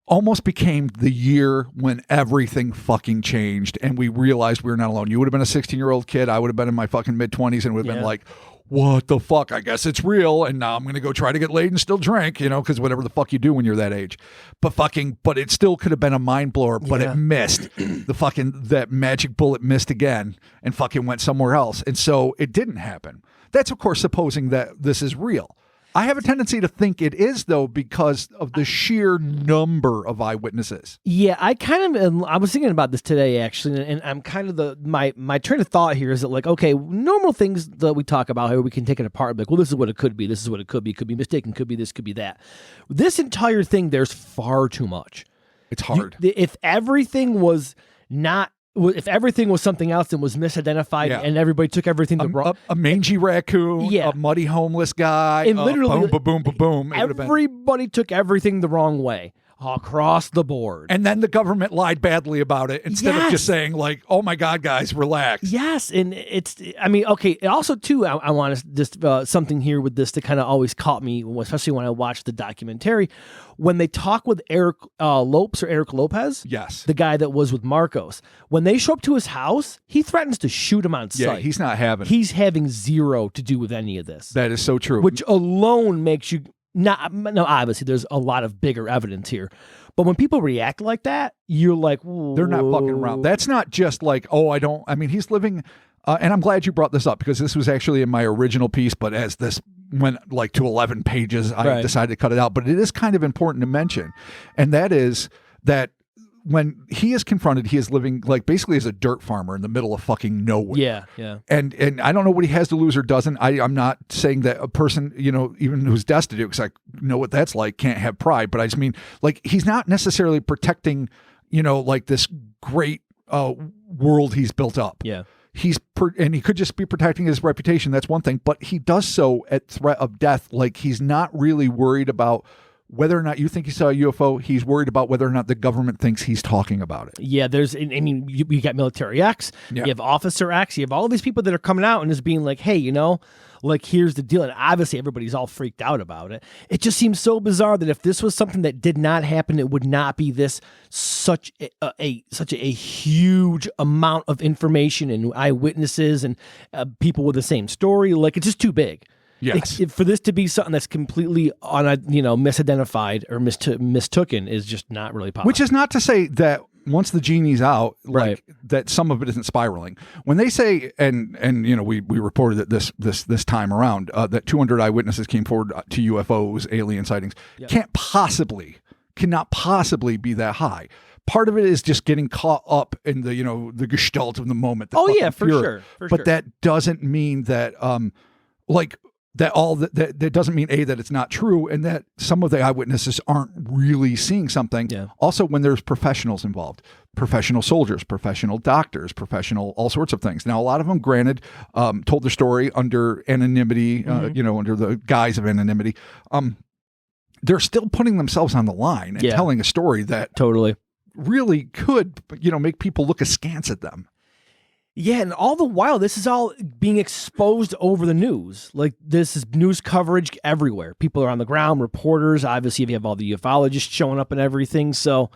almost became the year when everything fucking changed and we realized we were not alone. You would have been a 16-year-old kid. I would have been in my fucking mid-20s and would have been like, what the fuck? I guess it's real. And now I'm going to go try to get laid and still drink, because whatever the fuck you do when you're that age. But it still could have been a mind blower, but it missed. That magic bullet missed again and fucking went somewhere else. And so it didn't happen. That's, of course, supposing that this is real. I have a tendency to think it is, though, because of the sheer number of eyewitnesses. Yeah, I was thinking about this today, actually, and I'm kind of my train of thought here is that, like, okay, normal things that we talk about here, we can take it apart, like, well, this is what it could be, this is what it could be mistaken, could be this, could be that. This entire thing, there's far too much. It's hard. If everything was something else and was misidentified and everybody took everything the wrong... A mangy raccoon, a muddy homeless guy, and literally, boom. Everybody took everything the wrong way. Across the board. And then the government lied badly about it instead of just saying, like, oh my God, guys, relax. Yes, and okay, also, too, I want to just something here with this that kind of always caught me, especially when I watched the documentary. When they talk with Eric Lopez, yes, the guy that was with Marcos, when they show up to his house, he threatens to shoot him on sight. Yeah, he's not having it. He's having zero to do with any of this. That is so true. Which alone makes you No, obviously there's a lot of bigger evidence here, but when people react like that, you're like, whoa. They're not fucking around. That's not just like, oh, I mean, he's living, and I'm glad you brought this up because this was actually in my original piece, but as this went like to 11 pages, I decided to cut it out. But it is kind of important to mention, and that is that when he is confronted, he is living like basically as a dirt farmer in the middle of fucking nowhere. Yeah. And I don't know what he has to lose or doesn't. I'm not saying that a person, even who's destitute, because I know what that's like, can't have pride. But I just mean, like, he's not necessarily protecting, like this great world he's built up. Yeah. And he could just be protecting his reputation. That's one thing. But he does so at threat of death. Like, he's not really worried about whether or not you think he saw a UFO. He's worried about whether or not the government thinks he's talking about it. Yeah, you got Military X, you have Officer X, you have all these people that are coming out and just being like, hey, like, here's the deal. And obviously everybody's all freaked out about it. It just seems so bizarre that if this was something that did not happen, it would not be such a huge amount of information and eyewitnesses and people with the same story. Like, it's just too big. Yes. For this to be something that's completely misidentified or mistooken is just not really possible. Which is not to say that once the genie's out, like, that some of it isn't spiraling. When they say, and we reported it this time around, that 200 eyewitnesses came forward to UFOs, alien sightings, cannot possibly be that high. Part of it is just getting caught up in the gestalt of the moment. For sure. But that doesn't mean that that doesn't mean that it's not true, and that some of the eyewitnesses aren't really seeing something. Yeah. Also, when there's professionals involved, professional soldiers, professional doctors, professional all sorts of things. Now, a lot of them, granted, told their story under anonymity, under the guise of anonymity. They're still putting themselves on the line and telling a story that totally really could, make people look askance at them. Yeah, and all the while, this is all being exposed over the news. Like, this is news coverage everywhere. People are on the ground, reporters. Obviously, you have all the ufologists showing up and everything. So,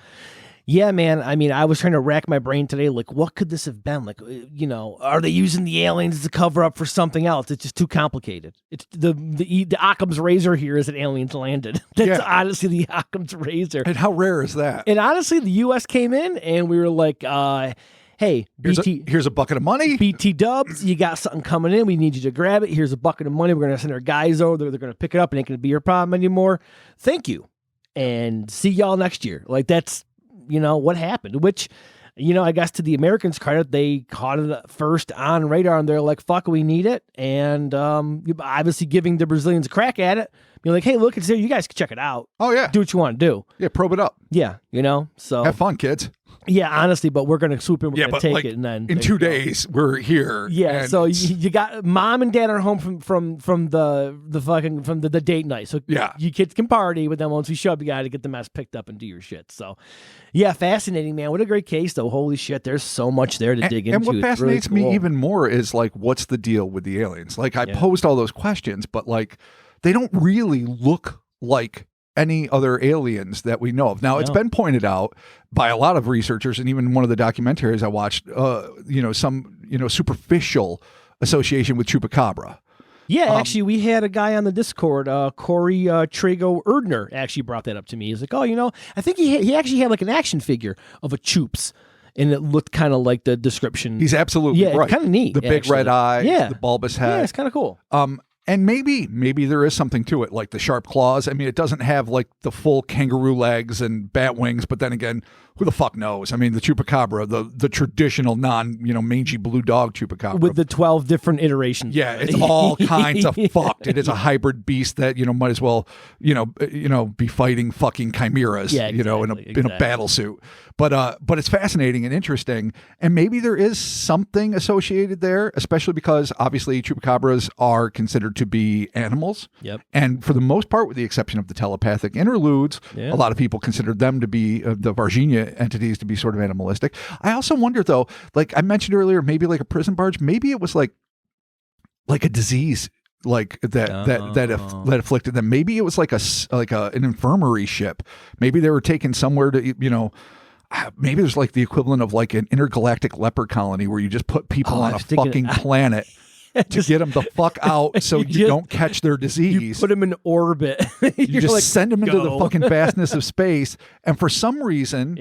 yeah, man, I mean, I was trying to rack my brain today. Like, what could this have been? Like, are they using the aliens to cover up for something else? It's just too complicated. It's the Occam's razor here is that aliens landed. That's honestly the Occam's razor. And how rare is that? And honestly, the U.S. came in and we were like, hey, here's a bucket of money. BT Dubs, you got something coming in. We need you to grab it. Here's a bucket of money. We're going to send our guys over. They're going to pick it up. It ain't going to be your problem anymore. Thank you. And see y'all next year. Like, that's, what happened. Which, I guess to the Americans' credit, they caught it first on radar and they're like, fuck, we need it. And obviously giving the Brazilians a crack at it. Being like, hey, look, it's there. You guys can check it out. Oh, yeah. Do what you want to do. Yeah, probe it up. Yeah, so. Have fun, kids. Yeah, honestly, but we're going to swoop in, we're going to take it, and then in 2 days we're here. Yeah, so you got mom and dad are home from the date night. So you kids can party, but then once we show up, you got to get the mess picked up and do your shit. So yeah, fascinating, man. What a great case, though. Holy shit, there's so much there to dig into. And what fascinates me even more is like, what's the deal with the aliens? Like, I posed all those questions, but like, they don't really look like any other aliens that we know of. Now, it's been pointed out by a lot of researchers, and even one of the documentaries I watched, some superficial association with Chupacabra. Yeah, actually, we had a guy on the Discord, Corey Trago Erdner, actually brought that up to me. He's like, oh, I think he actually had like an action figure of a Chups, and it looked kind of like the description. He's absolutely right. Kind of neat. The big red eyes, the bulbous head. Yeah, it's kind of cool. And maybe there is something to it, like the sharp claws. I mean, it doesn't have like the full kangaroo legs and bat wings, but then again, who the fuck knows? I mean, the Chupacabra, the traditional mangy blue dog Chupacabra. With the 12 different iterations. Yeah, it's all kinds of fucked. It is a hybrid beast that, might as well, be fighting fucking chimeras, in a battle suit. But it's fascinating and interesting. And maybe there is something associated there, especially because obviously Chupacabras are considered to be animals. Yep. And for the most part, with the exception of the telepathic interludes, a lot of people consider them to be the Varginha entities to be sort of animalistic. I also wonder, though, like I mentioned earlier, maybe like a prison barge, maybe it was like a disease like that afflicted them. Maybe it was like an infirmary ship. Maybe they were taken somewhere to maybe there's like the equivalent of like an intergalactic leper colony where you just put people on a fucking planet to get them the fuck out so you don't catch their disease. You put them in orbit. You just like, send them into the go. fucking vastness of space. And for some reason,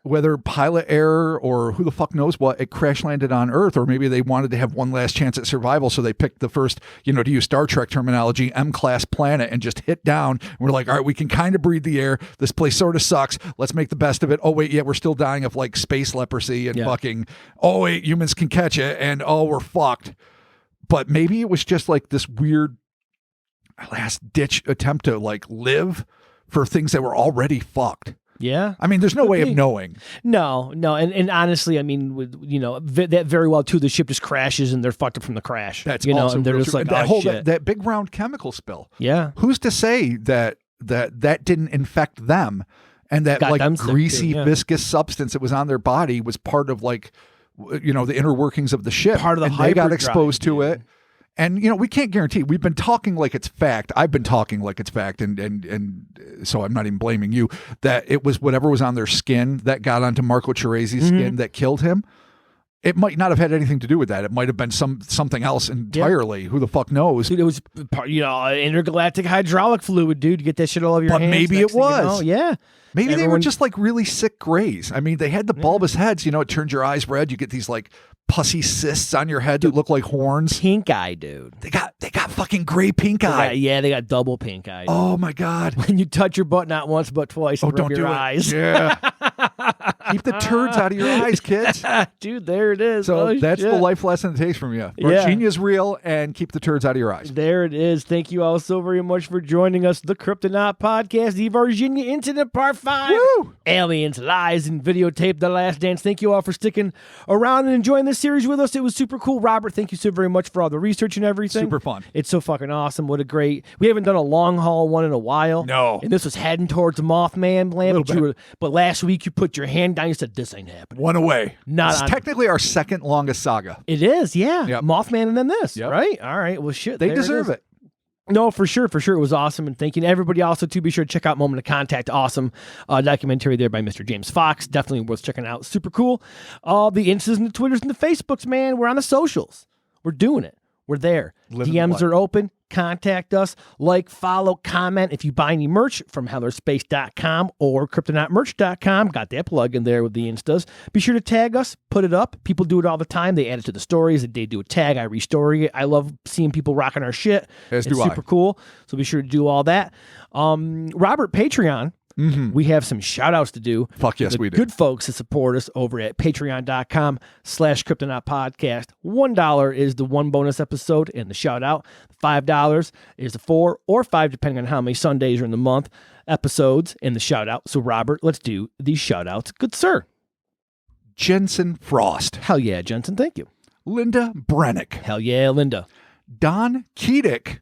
whether pilot error or who the fuck knows what, it crash landed on Earth, or maybe they wanted to have one last chance at survival. So they picked the first, to use Star Trek terminology, M-class planet and just hit down. And we're like, all right, we can kind of breathe the air. This place sort of sucks. Let's make the best of it. Oh, wait, yeah, we're still dying of like space leprosy and fucking, oh, wait, humans can catch it. And oh, we're fucked. But maybe it was just like this weird last ditch attempt to like live for things that were already fucked. Yeah. I mean, there's no way of knowing. No. And honestly, I mean, that very well too, the ship just crashes and they're fucked up from the crash. That's also and they're just like, shit. That big round chemical spill. Yeah. Who's to say that didn't infect them, and that like greasy, viscous substance that was on their body was part of like, the inner workings of the ship. Part of the they got exposed to it. And, we can't guarantee. We've been talking like it's fact. I've been talking like it's fact. And so I'm not even blaming you, that it was whatever was on their skin that got onto Marco Chirese's skin that killed him. It might not have had anything to do with that. It might have been something else entirely. Who the fuck knows? Dude, it was, intergalactic hydraulic fluid, dude, to get that shit all over your hands. But maybe it was. Yeah. Maybe they were just like really sick grays. I mean, they had the bulbous heads, it turns your eyes red. You get these like pussy cysts on your head that look like horns. Pink eye, dude. They got fucking gray pink eye. They got double pink eye. Dude. Oh my God. When you touch your butt not once but twice, and don't rub your do eyes. It. Yeah. Keep the turds out of your eyes, kids. Dude, there it is. So that's the life lesson it takes from you. Virginia's real, and keep the turds out of your eyes. There it is. Thank you all so very much for joining us. The Cryptonaut Podcast, the Varginha Incident Part 5. Woo! Aliens, Lies, and Videotape, The Last Dance. Thank you all for sticking around and enjoying this series with us. It was super cool. Robert, thank you so very much for all the research and everything. Super fun. It's so fucking awesome. What a great... We haven't done a long haul one in a while. No. And this was heading towards Mothman land. But last week you put your hand down. You said, this ain't happening. One away. It's technically our second longest saga. It is, yeah. Yep. Mothman and then this, yep. right? All right. Well, shit. They deserve it. No, for sure. It was awesome. And thank you to everybody also, to be sure to check out Moment of Contact. Awesome documentary there by Mr. James Fox. Definitely worth checking out. Super cool. The Instas and the Twitters and the Facebooks, man. We're on the socials. We're doing it. We're there. DMs are open. Contact us. Like, follow, comment. If you buy any merch from hellerspace.com or cryptonautmerch.com, got that plug in there with the Instas. Be sure to tag us. Put it up. People do it all the time. They add it to the stories. They do a tag. I restory it. I love seeing people rocking our shit. It's super cool. So be sure to do all that. Robert, Patreon. Mm-hmm. We have some shout outs to do. Fuck yes, we do. Good folks that support us over at patreon.com/Cryptonaut Podcast. $1 is the one bonus episode and the shout out. $5 is the 4 or 5, depending on how many Sundays are in the month, episodes and the shout out. So, Robert, let's do these shout outs. Good sir. Jensen Frost. Hell yeah, Jensen. Thank you. Linda Brennick. Hell yeah, Linda. Don Keedick.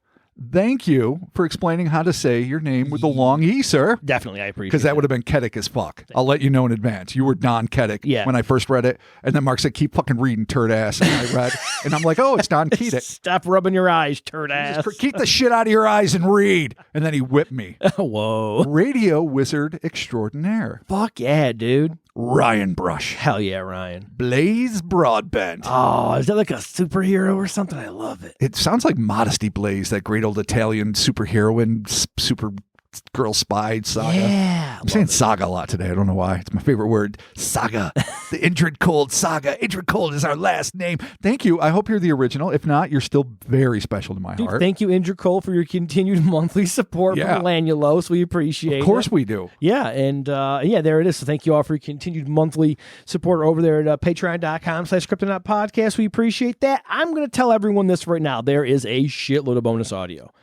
Thank you for explaining how to say your name with the long E, sir. Definitely, I appreciate it. Because that would have been Keddick as fuck. I'll let you know in advance. You were Don Keddick when I first read it. And then Mark said, keep fucking reading, turd ass. And I read, and I'm like, oh, it's Don Keedick. Stop rubbing your eyes, turd ass. Just keep the shit out of your eyes and read. And then he whipped me. Whoa. Radio wizard extraordinaire. Fuck yeah, dude. Ryan Brush. Hell yeah, Ryan. Blaze Broadbent. Oh, is that like a superhero or something? I love it. It sounds like Modesty Blaze, that great old Italian superheroine, super girl spy saga. Yeah. I'm saying saga a lot today. I don't know why. It's my favorite word. Saga. The Indrid Cold saga. Indrid Cold is our last name. Thank you. I hope you're the original. If not, you're still very special to my heart. Thank you, Indrid Cole, for your continued monthly support from Lanulos. We appreciate it. Of course we do. Yeah, and there it is. So thank you all for your continued monthly support over there at patreon.com/Cryptonaut Podcast. We appreciate that. I'm going to tell everyone this right now. There is a shitload of bonus audio.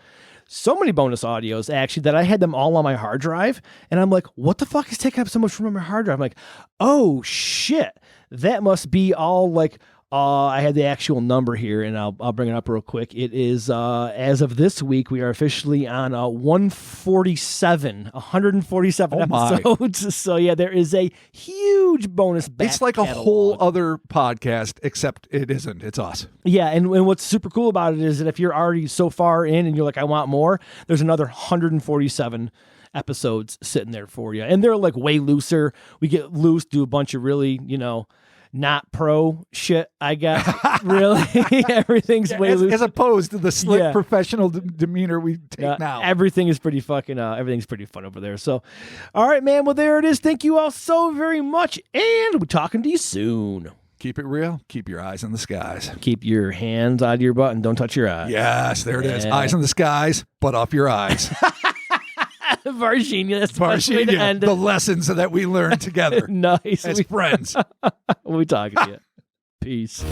So many bonus audios, actually, that I had them all on my hard drive. And I'm like, what the fuck is taking up so much room on my hard drive? I'm like, oh, shit. That must be all like, I had the actual number here, and I'll bring it up real quick. It is, as of this week, we are officially on 147 episodes. So, yeah, there is a huge bonus back It's like catalog. A whole other podcast, except it isn't. It's us. Yeah, and what's super cool about it is that if you're already so far in and you're like, I want more, there's another 147 episodes sitting there for you. And they're like way looser. We get loose, do a bunch of really, not pro shit, I guess. Really, everything's way loose. As opposed to the slick Yeah. professional demeanor we take now. Everything is pretty fucking. Everything's pretty fun over there. So, all right, man. Well, there it is. Thank you all so very much, and we're talking to you soon. Keep it real. Keep your eyes in the skies. Keep your hands out of your butt and don't touch your eyes. Yes, there it is. Yeah. Eyes in the skies, butt off your eyes. Varginha, that's the best way to end it. The lessons that we learned together Nice. as friends. We'll be talking to you. Peace.